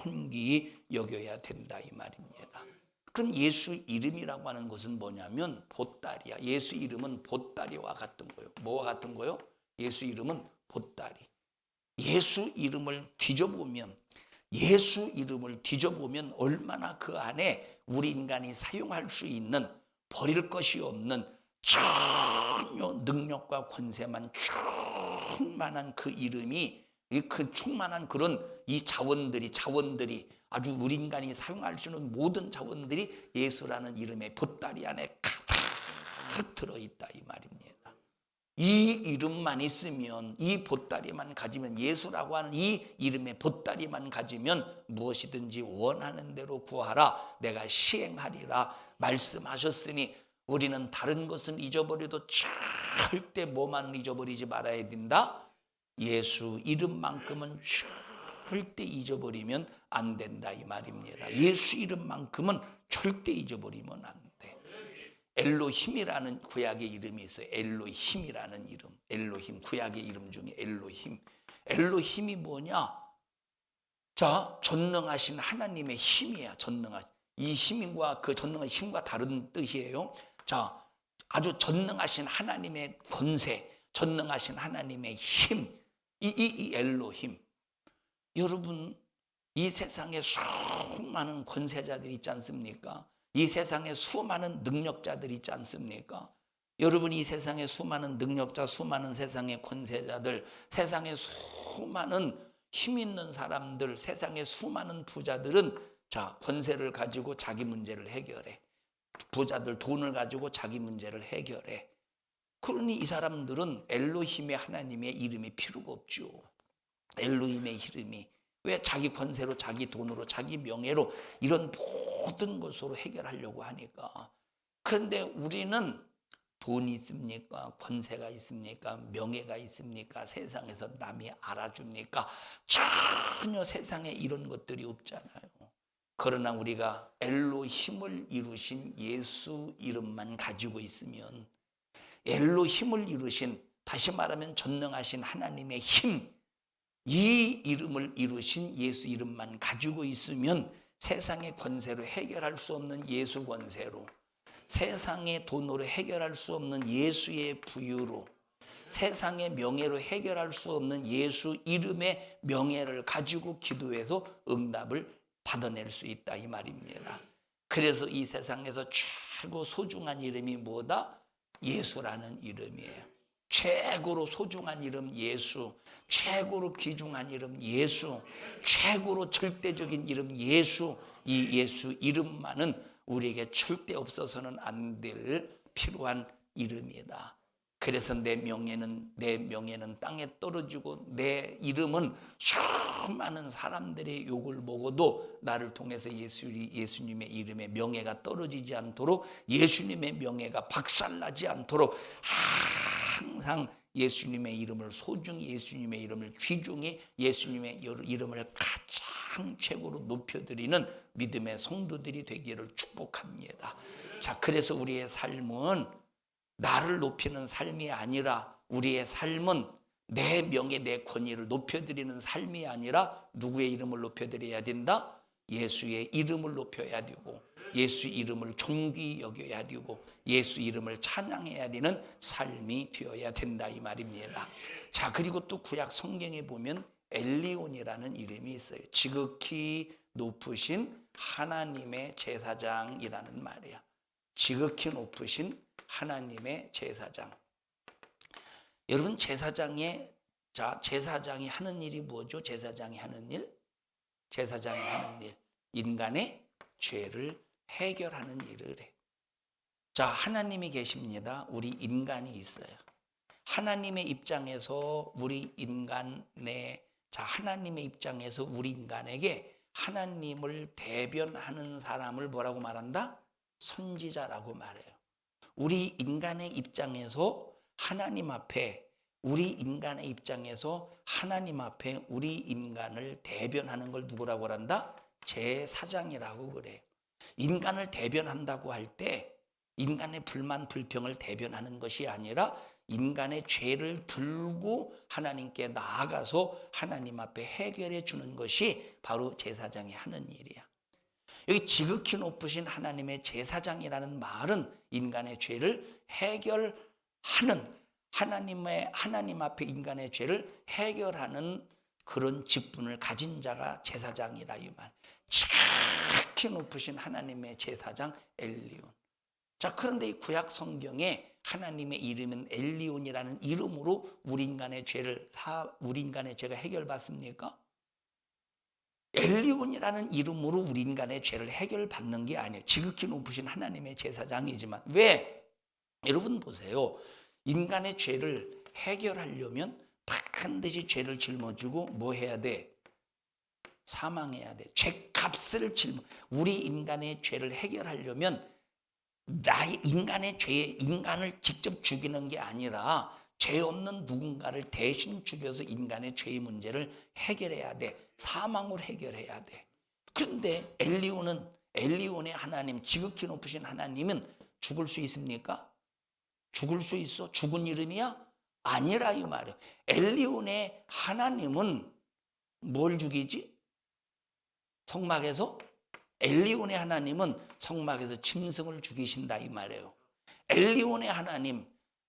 존귀히 여겨야 된다 이 말입니다. 그럼 예수 이름이라고 하는 것은 뭐냐면 보따리야. 예수 이름은 보따리와 같은 거예요. 뭐와 같은 거예요? 예수 이름은 보따리. 예수 이름을 뒤져보면 얼마나 그 안에 우리 인간이 사용할 수 있는 버릴 것이 없는 전혀 능력과 권세만 충만한 그 이름이 그 충만한 그런 이 자원들이 아주 우리 인간이 사용할 수 있는 모든 자원들이 예수라는 이름의 보따리 안에 가득 들어있다 이 말입니다. 이 이름만 있으면 이 보따리만 가지면 예수라고 하는 이 이름의 보따리만 가지면 무엇이든지 원하는 대로 구하라 내가 시행하리라 말씀하셨으니 우리는 다른 것은 잊어버려도 절대 뭐만 잊어버리지 말아야 된다. 예수 이름만큼은 절대 잊어버리면 안 된다 이 말입니다. 예수 이름만큼은 절대 잊어버리면 안 돼. 엘로힘이라는 구약의 이름이 있어요. 엘로힘이라는 이름. 엘로힘 구약의 이름 중에 엘로힘. 엘로힘이 뭐냐? 자, 전능하신 하나님의 힘이야. 이 힘과 그 전능한 힘과 다른 뜻이에요. 자, 아주 전능하신 하나님의 권세, 전능하신 하나님의 힘. 이 엘로힘. 여러분, 이 세상에 수많은 권세자들이 있지 않습니까? 이 세상에 수많은 능력자들이 있지 않습니까? 여러분, 이 세상에 수많은 능력자, 수많은 세상의 권세자들, 세상에 수많은 힘 있는 사람들, 세상에 수많은 부자들은 자, 권세를 가지고 자기 문제를 해결해. 부자들 돈을 가지고 자기 문제를 해결해. 그러니 이 사람들은 엘로힘의 하나님의 이름이 필요가 없죠. 엘로힘의 이름이. 왜? 자기 권세로, 자기 돈으로, 자기 명예로 이런 모든 것으로 해결하려고 하니까. 그런데 우리는 돈이 있습니까? 권세가 있습니까? 명예가 있습니까? 세상에서 남이 알아줍니까? 전혀 세상에 이런 것들이 없잖아요. 그러나 우리가 엘로힘을 이루신 예수 이름만 가지고 있으면, 엘로힘을 이루신, 다시 말하면 전능하신 하나님의 힘, 이 이름을 이루신 예수 이름만 가지고 있으면 세상의 권세로 해결할 수 없는 예수 권세로, 세상의 돈으로 해결할 수 없는 예수의 부유로, 세상의 명예로 해결할 수 없는 예수 이름의 명예를 가지고 기도해서 응답을 받아낼 수 있다 이 말입니다. 그래서 이 세상에서 최고 소중한 이름이 뭐다? 예수라는 이름이에요. 최고로 소중한 이름 예수, 최고로 귀중한 이름 예수, 최고로 절대적인 이름 예수. 이 예수 이름만은 우리에게 절대 없어서는 안 될 필요한 이름이다. 그래서 내 명예는 땅에 떨어지고 내 이름은 수많은 사람들의 욕을 먹어도 나를 통해서 예수님의 이름의 명예가 떨어지지 않도록, 예수님의 명예가 박살나지 않도록 항상 예수님의 이름을 소중히, 예수님의 이름을 귀중히, 예수님의 이름을 가장 최고로 높여드리는 믿음의 성도들이 되기를 축복합니다. 자, 그래서 우리의 삶은 나를 높이는 삶이 아니라, 우리의 삶은 내 명예, 내 권위를 높여드리는 삶이 아니라 누구의 이름을 높여드려야 된다? 예수의 이름을 높여야 되고, 예수 이름을 존귀히 여겨야 되고, 예수 이름을 찬양해야 되는 삶이 되어야 된다, 이 말입니다. 자, 그리고 또 구약 성경에 보면 엘리온이라는 이름이 있어요. 지극히 높으신 하나님의 제사장이라는 말이야. 지극히 높으신 하나님의 제사장. 여러분, 제사장이 하는 일이 뭐죠? 제사장이 하는 일, 인간의 죄를 해결하는 일을 해. 자, 하나님이 계십니다. 우리 인간이 있어요. 하나님의 입장에서 우리 인간에게 하나님을 대변하는 사람을 뭐라고 말한다? 선지자라고 말해요. 우리 인간의 입장에서 하나님 앞에 우리 인간을 대변하는 걸 누구라고 한다? 제사장이라고 그래요. 인간을 대변한다고 할 때 인간의 불만 불평을 대변하는 것이 아니라 인간의 죄를 들고 하나님께 나아가서 하나님 앞에 해결해 주는 것이 바로 제사장이 하는 일이야. 여기 지극히 높으신 하나님의 제사장이라는 말은 인간의 죄를 해결하는, 하나님 앞에 인간의 죄를 해결하는 그런 직분을 가진 자가 제사장이라, 이 말. 지극히 높으신 하나님의 제사장 엘리온. 자, 그런데 이 구약 성경에 하나님의 이름은 엘리온이라는 이름으로 우리 인간의 죄가 해결받습니까? 엘리온이라는 이름으로 우리 인간의 죄를 해결받는 게 아니에요. 지극히 높으신 하나님의 제사장이지만. 왜? 여러분 보세요. 인간의 죄를 해결하려면 반드시 죄를 жил어주고 뭐 해야 돼? 사망해야 돼. 죄값을 우리 인간의 죄를 해결하려면 인간을 직접 죽이는 게 아니라 죄 없는 누군가를 대신 죽여서 인간의 죄의 문제를 해결해야 돼. 사망을 해결해야 돼. 그런데 엘리온의 하나님, 지극히 높으신 하나님은 죽을 수 있습니까? 죽을 수 있어? 죽은 이름이야? 아니라, 이 말이에요. 엘리온의 하나님은 뭘 죽이지? 엘리온의 하나님은 성막에서 짐승을 죽이신다, 이 말이에요. 엘리온의 하나님,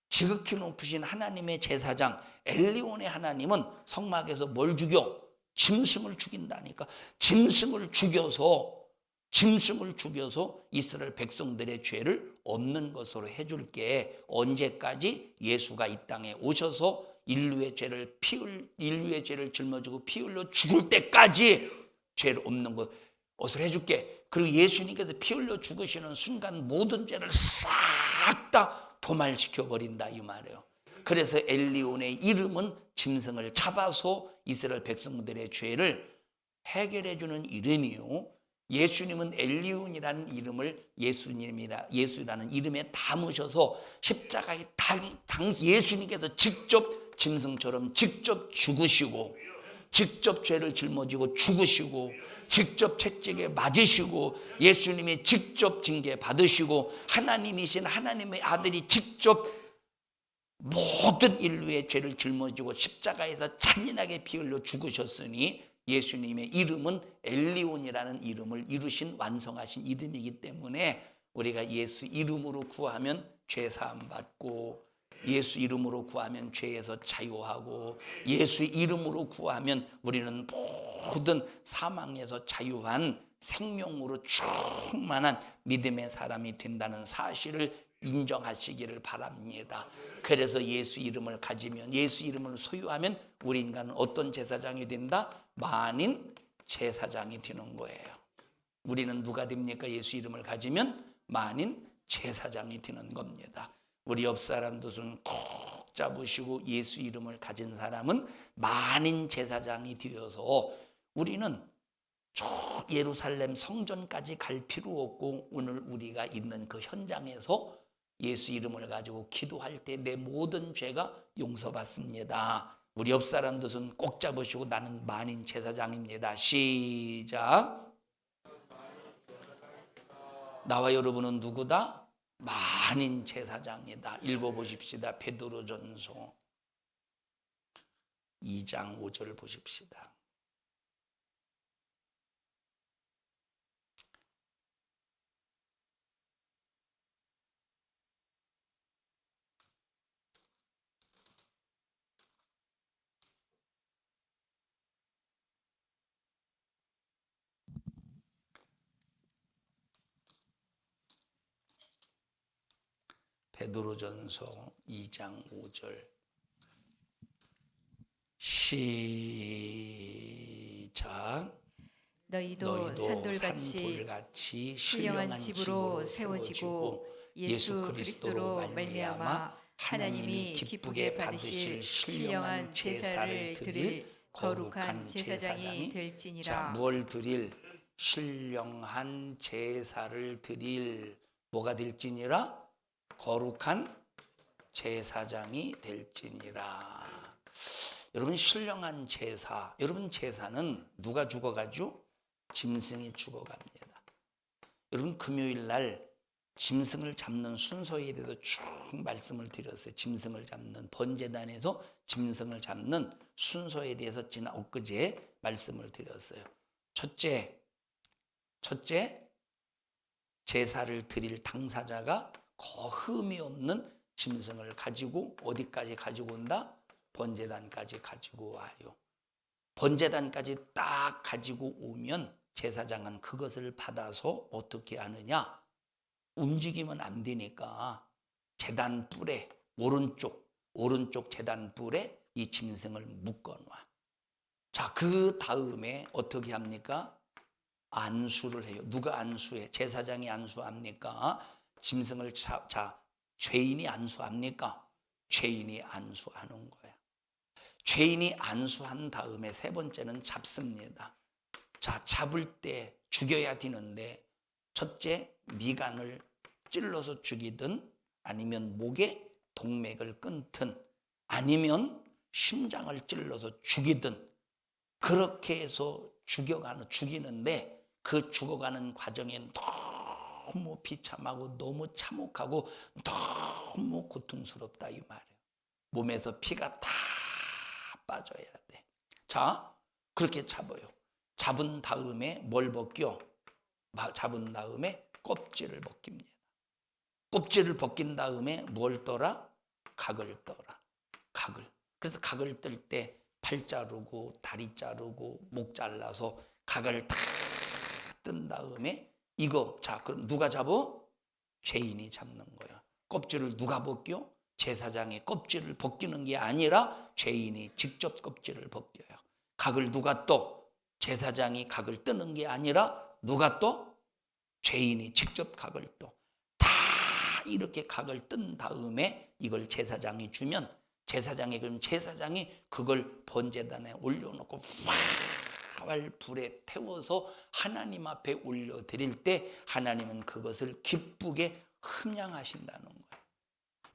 지극히 높으신 하나님의 제사장 엘리온의 하나님은 성막에서 뭘 죽여? 짐승을 죽인다니까. 짐승을 죽여서 이스라엘 백성들의 죄를 없는 것으로 해줄게. 언제까지? 예수가 이 땅에 오셔서 인류의 죄를 짊어지고 피 흘려 죽을 때까지 죄를 없는 것으로 해줄게. 그리고 예수님께서 피 흘려 죽으시는 순간 모든 죄를 싹 다 도말시켜 버린다, 이 말이에요. 그래서 엘리온의 이름은 짐승을 잡아서 이스라엘 백성들의 죄를 해결해 주는 이름이요. 예수님은 엘리온이라는 이름을 예수라는 이름에 담으셔서 십자가에 예수님께서 직접 짐승처럼 직접 죽으시고, 직접 죄를 짊어지고 죽으시고, 직접 채찍에 맞으시고, 예수님이 직접 징계 받으시고, 하나님이신 하나님의 아들이 직접 모든 인류의 죄를 짊어지고 십자가에서 잔인하게 피 흘려 죽으셨으니 예수님의 이름은 엘리온이라는 이름을 이루신 완성하신 이름이기 때문에 우리가 예수 이름으로 구하면 죄 사함 받고, 예수 이름으로 구하면 죄에서 자유하고, 예수 이름으로 구하면 우리는 모든 사망에서 자유한 생명으로 충만한 믿음의 사람이 된다는 사실을 인정하시기를 바랍니다. 그래서 예수 이름을 가지면, 예수 이름을 소유하면 우리 인간은 어떤 제사장이 된다? 만인 제사장이 되는 거예요. 우리는 누가 됩니까? 예수 이름을 가지면 만인 제사장이 되는 겁니다. 우리 옆 사람도 손 꼭 잡으시고 예수 이름을 가진 사람은 만인 제사장이 되어서 우리는 저 예루살렘 성전까지 갈 필요 없고 오늘 우리가 있는 그 현장에서 예수 이름을 가지고 기도할 때 내 모든 죄가 용서받습니다. 우리 옆 사람도 손 꼭 잡으시고 나는 만인 제사장입니다. 시작. 나와 여러분은 누구다? 만인 제사장이다. 읽어보십시다. 베드로전서 2장 5절 보십시다. 베드로전서 2장 5절 시작. 너희도 산돌같이 신령한 집으로 세워지고 예수 그리스도로 말미암아 하나님이 기쁘게 받으실 신령한 제사를 드릴 거룩한 제사장이 될지니라. 자, 뭘 드릴? 신령한 제사를 드릴 뭐가 될지니라? 거룩한 제사장이 될지니라. 여러분, 신령한 제사, 여러분 제사는 누가 죽어가죠? 짐승이 죽어갑니다. 여러분, 금요일 날 짐승을 잡는 순서에 대해서 쭉 말씀을 드렸어요. 짐승을 잡는, 번제단에서 짐승을 잡는 순서에 대해서 지난 엊그제 말씀을 드렸어요. 첫째, 제사를 드릴 당사자가 흠이 없는 짐승을 가지고 어디까지 가지고 온다? 번제단까지 가지고 와요. 번제단까지 딱 가지고 오면 제사장은 그것을 받아서 어떻게 하느냐? 움직이면 안 되니까 제단 뿔에 오른쪽 제단 뿔에 이 짐승을 묶어놔. 자, 그 다음에 어떻게 합니까? 안수를 해요. 누가 안수해? 제사장이 안수합니까? 짐승을 죄인이 안수합니까? 죄인이 안수하는 거야. 죄인이 안수한 다음에 세 번째는 잡습니다. 자, 잡을 때 죽여야 되는데 첫째, 미간을 찔러서 죽이든 아니면 목에 동맥을 끊든 아니면 심장을 찔러서 죽이든 그렇게 해서 죽이는데 그 죽어가는 과정에 너무 비참하고 너무 참혹하고 너무 고통스럽다 이 말이에요. 몸에서 피가 다 빠져야 돼. 자, 그렇게 잡아요. 잡은 다음에 뭘 벗겨? 잡은 다음에 껍질을 벗깁니다. 껍질을 벗긴 다음에 뭘 떠라? 각을 떠라. 각을. 그래서 각을 뜰 때 팔 자르고 다리 자르고 목 잘라서 각을 다 뜬 다음에 이거, 자, 그럼 누가 잡어? 죄인이 잡는 거야. 껍질을 누가 벗겨? 제사장의 껍질을 벗기는 게 아니라 죄인이 직접 껍질을 벗겨요. 각을 누가 떠? 제사장이 각을 뜨는 게 아니라 누가 떠? 죄인이 직접 각을 떠. 다 이렇게 각을 뜬 다음에 이걸 제사장이 주면 제사장이 그걸 번제단에 올려놓고 활 불에 태워서 하나님 앞에 올려드릴 때 하나님은 그것을 기쁘게 흠양하신다는 거예요.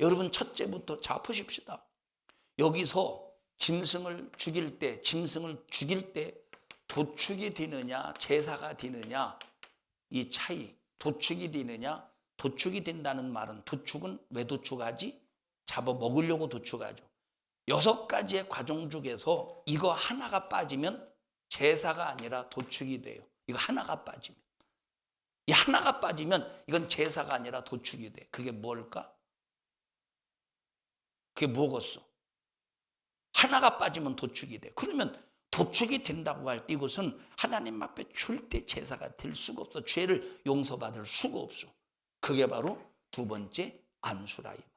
여러분, 첫째부터 자 보십시다. 여기서 짐승을 죽일 때 도축이 되느냐 제사가 되느냐 이 차이. 도축이 되느냐, 도축이 된다는 말은 도축은 왜 도축하지? 잡아 먹으려고 도축하죠. 6가지의 과정 중에서 이거 하나가 빠지면 제사가 아니라 도축이 돼요. 이거 하나가 빠지면. 이 하나가 빠지면 이건 제사가 아니라 도축이 돼. 그게 뭘까? 그게 뭐겠어? 하나가 빠지면 도축이 돼. 그러면 도축이 된다고 할 때 이것은 하나님 앞에 절대 제사가 될 수가 없어. 죄를 용서받을 수가 없어. 그게 바로 두 번째 안수라 이 말이에요.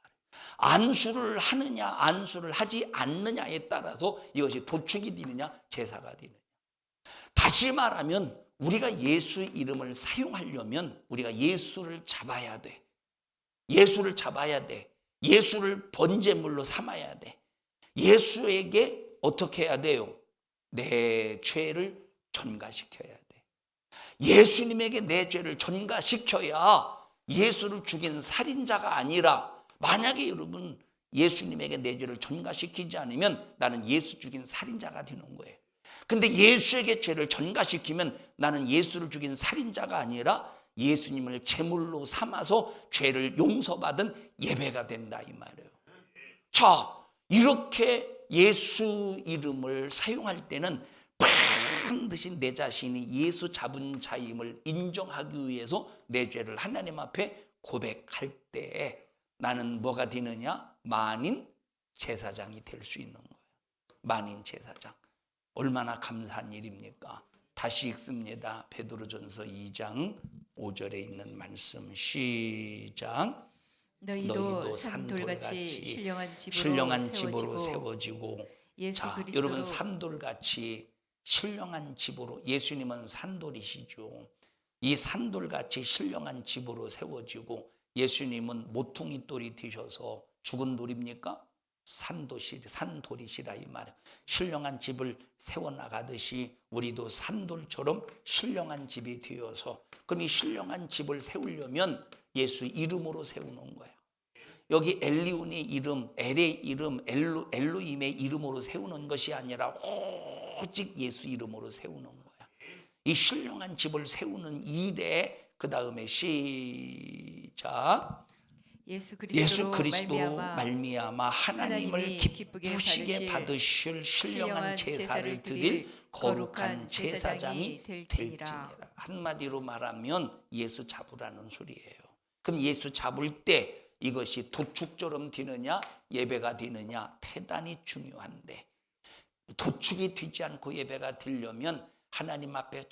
안수를 하느냐 안수를 하지 않느냐에 따라서 이것이 도축이 되느냐 제사가 되느냐. 다시 말하면 우리가 예수 이름을 사용하려면 우리가 예수를 잡아야 돼. 예수를 잡아야 돼. 예수를 번제물로 삼아야 돼. 예수에게 어떻게 해야 돼요? 내 죄를 전가시켜야 돼. 예수님에게 내 죄를 전가시켜야 예수를 죽인 살인자가 아니라, 만약에 여러분 예수님에게 내 죄를 전가시키지 않으면 나는 예수 죽인 살인자가 되는 거예요. 근데 예수에게 죄를 전가시키면 나는 예수를 죽인 살인자가 아니라 예수님을 제물로 삼아서 죄를 용서받은 예배가 된다 이 말이에요. 자, 이렇게 예수 이름을 사용할 때는 반드시 내 자신이 예수 잡은 자임을 인정하기 위해서 내 죄를 하나님 앞에 고백할 때 나는 뭐가 되느냐? 만인 제사장이 될 수 있는 거예요. 만인 제사장. 얼마나 감사한 일입니까? 다시 읽습니다. 베드로전서 2장 5절에 있는 말씀 시작. 너희도 산돌같이 신령한 집으로 세워지고. 예수 자, 그리스도로. 여러분 산돌같이 신령한 집으로, 예수님은 산돌이시죠. 이 산돌같이 신령한 집으로 세워지고, 예수님은 모퉁이 돌이 되셔서 죽은 돌입니까? 산돌이시라 이 말이에요. 신령한 집을 세워나가듯이 우리도 산돌처럼 신령한 집이 되어서, 그럼 이 신령한 집을 세우려면 예수 이름으로 세우는 거야. 여기 엘리온의 이름, 엘의 이름, 엘로임의 이름으로 세우는 것이 아니라 오직 예수 이름으로 세우는 거야. 이 신령한 집을 세우는 일에 그 다음에 시작. 예수 그리스도로 말미암아 하나님을 기쁘시게 받으실 신령한 제사를 드릴 거룩한 제사장이 될지니라. 한마디로 말하면 예수 잡으라는 소리예요. 그럼 예수 잡을 때 이것이 도축처럼 되느냐 예배가 되느냐 대단히 중요한데, 도축이 되지 않고 예배가 되려면 하나님 앞에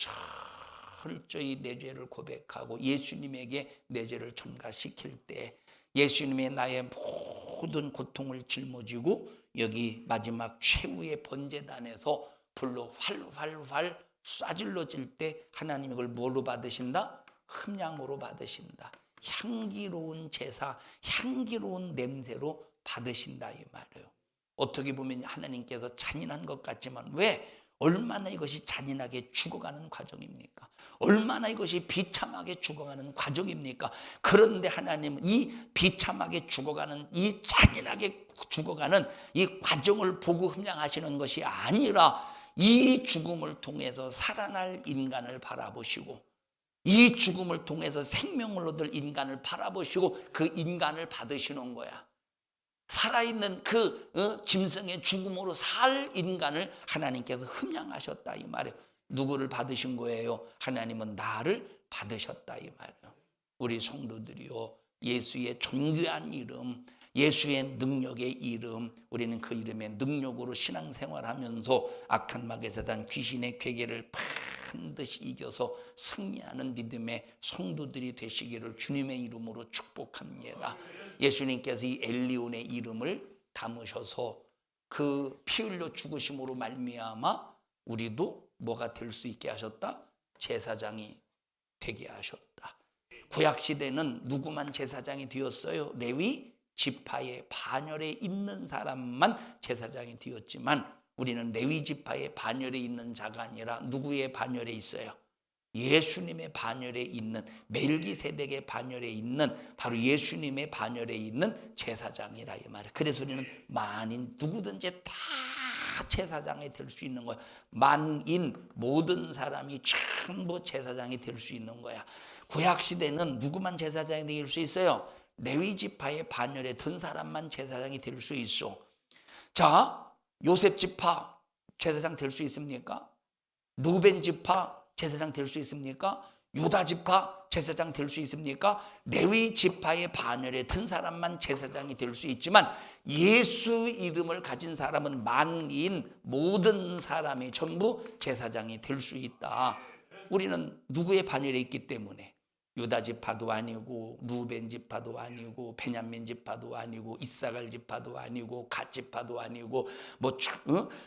철저히 내 죄를 고백하고 예수님에게 내 죄를 전가시킬 때 예수님의 나의 모든 고통을 짊어지고 여기 마지막 최후의 번제단에서 불로 활활활 쏴질러질 때 하나님 이걸 뭐로 받으신다? 흠양으로 받으신다. 향기로운 제사, 향기로운 냄새로 받으신다 이 말이에요. 어떻게 보면 하나님께서 잔인한 것 같지만, 왜? 얼마나 이것이 잔인하게 죽어가는 과정입니까? 얼마나 이것이 비참하게 죽어가는 과정입니까? 그런데 하나님은 이 비참하게 죽어가는, 이 잔인하게 죽어가는 이 과정을 보고 흠양하시는 것이 아니라 이 죽음을 통해서 살아날 인간을 바라보시고, 이 죽음을 통해서 생명을 얻을 인간을 바라보시고 그 인간을 받으시는 거야. 살아있는 그 짐승의 죽음으로 살 인간을 하나님께서 흠양하셨다 이 말이에요. 누구를 받으신 거예요? 하나님은 나를 받으셨다 이 말이에요. 우리 성도들이요, 예수의 존귀한 이름, 예수의 능력의 이름, 우리는 그 이름의 능력으로 신앙생활하면서 악한 마귀 사단 귀신의 괴계를 반드시 이겨서 승리하는 믿음의 성도들이 되시기를 주님의 이름으로 축복합니다. 예수님께서 이 엘리온의 이름을 담으셔서 그 피 흘려 죽으심으로 말미암아 우리도 뭐가 될 수 있게 하셨다? 제사장이 되게 하셨다. 구약시대는 누구만 제사장이 되었어요? 레위 지파의 반열에 있는 사람만 제사장이 되었지만, 우리는 레위 지파의 반열에 있는 자가 아니라 누구의 반열에 있어요? 예수님의 반열에 있는, 멜기세덱의 반열에 있는 바로 예수님의 반열에 있는 제사장이라 이 말이에요. 그래서 우리는 만인 누구든지 다 제사장이 될 수 있는 거야. 만인 모든 사람이 전부 제사장이 될 수 있는 거야. 구약시대는 누구만 제사장이 될 수 있어요? 레위 지파의 반열에 든 사람만 제사장이 될 수 있어. 자, 요셉 지파 제사장 될 수 있습니까? 루벤 지파 제사장 될 수 있습니까? 유다 지파 제사장 될 수 있습니까? 레위 지파의 반열에 든 사람만 제사장이 될 수 있지만, 예수 이름을 가진 사람은 만인 모든 사람이 전부 제사장이 될 수 있다. 우리는 누구의 반열에 있기 때문에? 유다 지파도 아니고 루벤 지파도 아니고 베냐민 지파도 아니고 이사갈 지파도 아니고 갓 지파도 아니고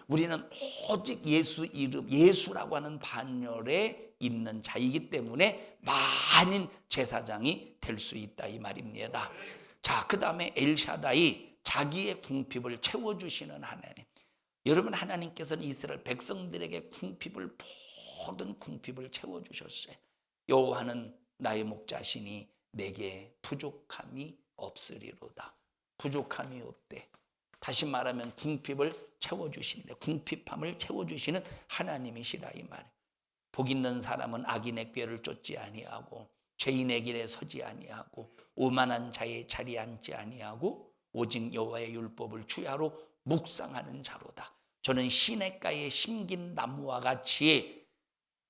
우리는 오직 예수 이름, 예수라고 하는 반열에 있는 자이기 때문에 많은 제사장이 될 수 있다 이 말입니다. 자, 그 다음에 엘샤다이, 자기의 궁핍을 채워주시는 하나님. 여러분, 하나님께서는 이스라엘 백성들에게 궁핍을, 모든 궁핍을 채워주셨어요. 여호와는 나의 목자시니 내게 부족함이 없으리로다. 부족함이 없대. 다시 말하면 궁핍을 채워주신대. 궁핍함을 채워주시는 하나님이시라 이 말이에요. 복 있는 사람은 악인의 꾀를 쫓지 아니하고 죄인의 길에 서지 아니하고 오만한 자의 자리에 앉지 아니하고 오직 여호와의 율법을 주야로 묵상하는 자로다. 저는 시냇가에 심긴 나무와 같이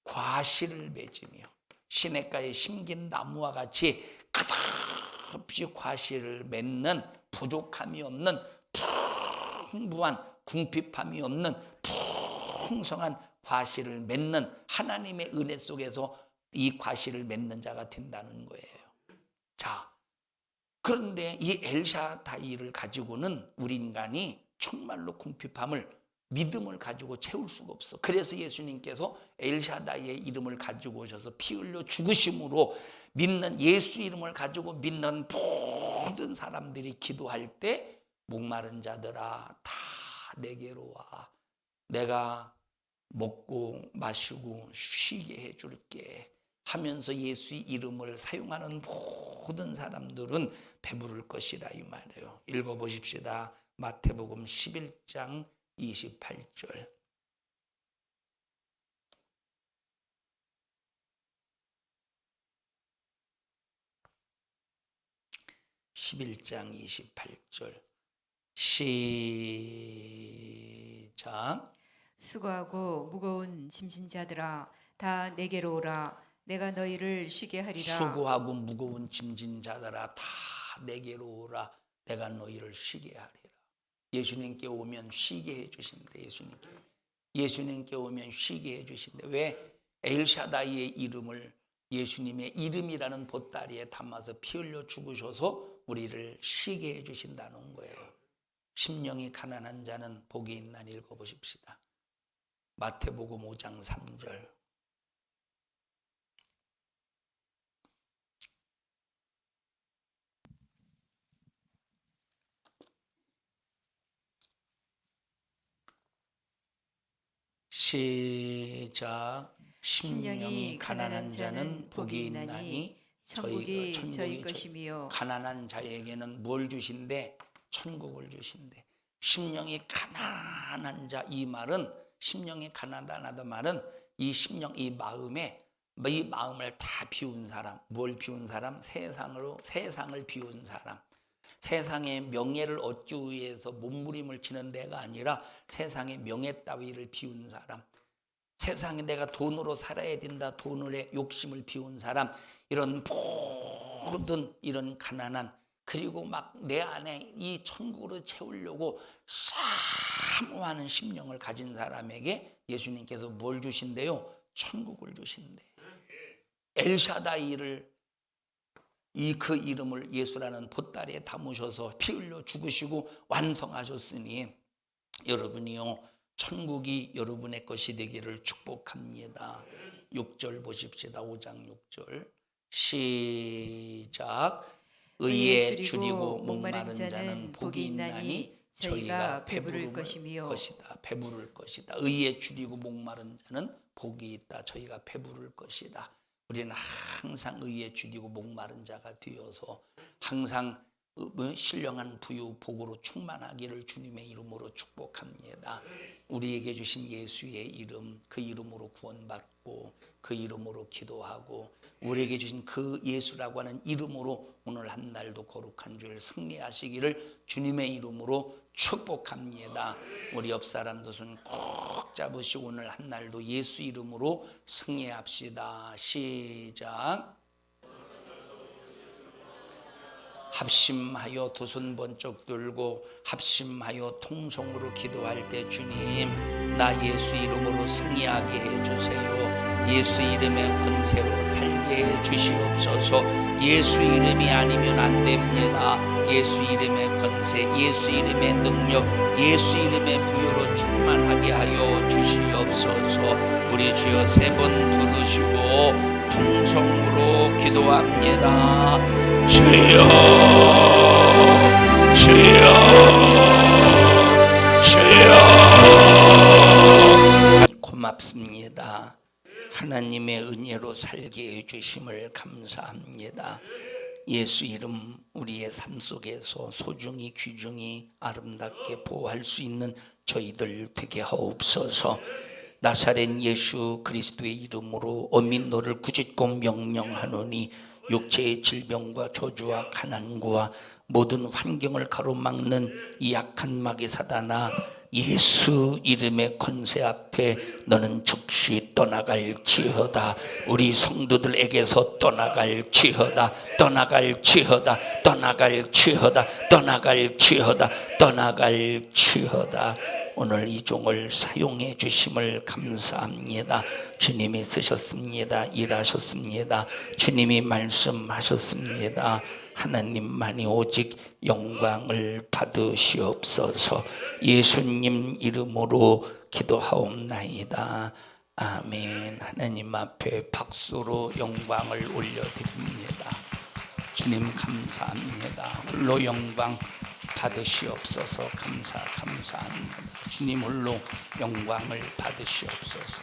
과실을 맺으며, 시냇가에 심긴 나무와 같이 끝없이 과실을 맺는, 부족함이 없는, 풍부한 궁핍함이 없는 풍성한 과실을 맺는 하나님의 은혜 속에서 이 과실을 맺는 자가 된다는 거예요. 자, 그런데 이 엘샤다이를 가지고는 우리 인간이 정말로 궁핍함을, 믿음을 가지고 채울 수가 없어. 그래서 예수님께서 엘샤다이의 이름을 가지고 오셔서 피 흘려 죽으심으로 믿는, 예수 이름을 가지고 믿는 모든 사람들이 기도할 때 목마른 자들아 다 내게로 와. 내가 먹고 마시고 쉬게 해줄게 하면서 예수의 이름을 사용하는 모든 사람들은 배부를 것이라 이 말이에요. 읽어보십시다. 마태복음 11장 28절. (11장 28절) 시작. 수고하고 무거운 짐진 자들아 다 내게로 오라. 내가 너희를 쉬게 하리라. 수고하고 무거운 짐진 자들아 다 내게로 오라. 내가 너희를 쉬게 하리라. 예수님께 오면 쉬게 해주신대. 예수님께 오면 쉬게 해주신대. 왜? 엘샤다이의 이름을 예수님의 이름이라는 보따리에 담아서 피 흘려 죽으셔서 우리를 쉬게 해주신다는 거예요. 심령이 가난한 자는 복이 있나니 읽어보십시다. 마태복음 5장 3절. 시작. 심령이 가난한 자는 복이 있나니 천국이 저희 천국이 것이며. 가난한 자에게는 뭘 주신대? 천국을 주신대. 심령이 가난한 자, 이 말은, 심령이 가난하다는 말은 이 심령, 이 마음을 다 비운 사람. 뭘 비운 사람? 세상을 비운 사람. 세상의 명예를 얻기 위해서 몸부림을 치는 데가 아니라 세상의 명예 따위를 비운 사람. 세상에 내가 돈으로 살아야 된다, 돈의 욕심을 비운 사람. 이런 모든 이런 가난한, 그리고 막 내 안에 이 천국으로 채우려고 사모하는 심령을 가진 사람에게 예수님께서 뭘 주신대요? 천국을 주신대. 엘샤다이를, 그 이름을 예수라는 보따리에 담으셔서 피 흘려 죽으시고 완성하셨으니 여러분이요, 천국이 여러분의 것이 되기를 축복합니다. 6절 보십시다. 5장 6절 시작. 의에 줄이고 목마른 자는 복이 있나니 저희가 배부를 것이며. 배부를 것이다. 의에 줄이고 목마른 자는 복이 있다. 저희가 배부를 것이다. 우리는 항상 의에 줄이고 목마른 자가 되어서 항상 신령한 부유 복으로 충만하기를 주님의 이름으로 축복합니다. 우리에게 주신 예수의 이름, 그 이름으로 구원받고 그 이름으로 기도하고 우리에게 주신 그 예수라고 하는 이름으로 오늘 한 날도 거룩한 주일 승리하시기를 주님의 이름으로 축복합니다. 우리 옆 사람도 손 꼭 잡으시고 오늘 한 날도 예수 이름으로 승리합시다. 시작. 합심하여 두 손 번쩍 들고 합심하여 통성으로 기도할 때 주님, 나 예수 이름으로 승리하게 해주세요. 예수 이름의 권세로 살게 해 주시옵소서. 예수 이름이 아니면 안 됩니다. 예수 이름의 권세, 예수 이름의 능력, 예수 이름의 부여로 충만하게 하여 주시옵소서. 우리 주여 3번 부르시고 통성으로 기도합니다. 주여, 주여, 주여. 고맙습니다. 하나님의 은혜로 살게 해주심을 감사합니다. 예수 이름 우리의 삶 속에서 소중히 귀중히 아름답게 보호할 수 있는 저희들 되게 하옵소서. 나사렛 예수 그리스도의 이름으로 엄히 너를 꾸짖고 명령하노니 육체의 질병과 저주와 가난과 모든 환경을 가로막는 이 약한 마귀 사단아, 예수 이름의 권세 앞에 너는 즉시 떠나갈지어다. 우리 성도들에게서 떠나갈지어다. 떠나갈지어다. 떠나갈지어다. 떠나갈지어다. 떠나갈지어다. 오늘 이 종을 사용해 주심을 감사합니다. 주님이 쓰셨습니다. 일하셨습니다. 주님이 말씀하셨습니다. 하나님만이 오직 영광을 받으시옵소서. 예수님 이름으로 기도하옵나이다. 아멘. 하나님 앞에 박수로 영광을 올려드립니다. 주님 감사합니다. 홀로 영광 받으시옵소서. 감사합니다. 주님 홀로 영광을 받으시옵소서.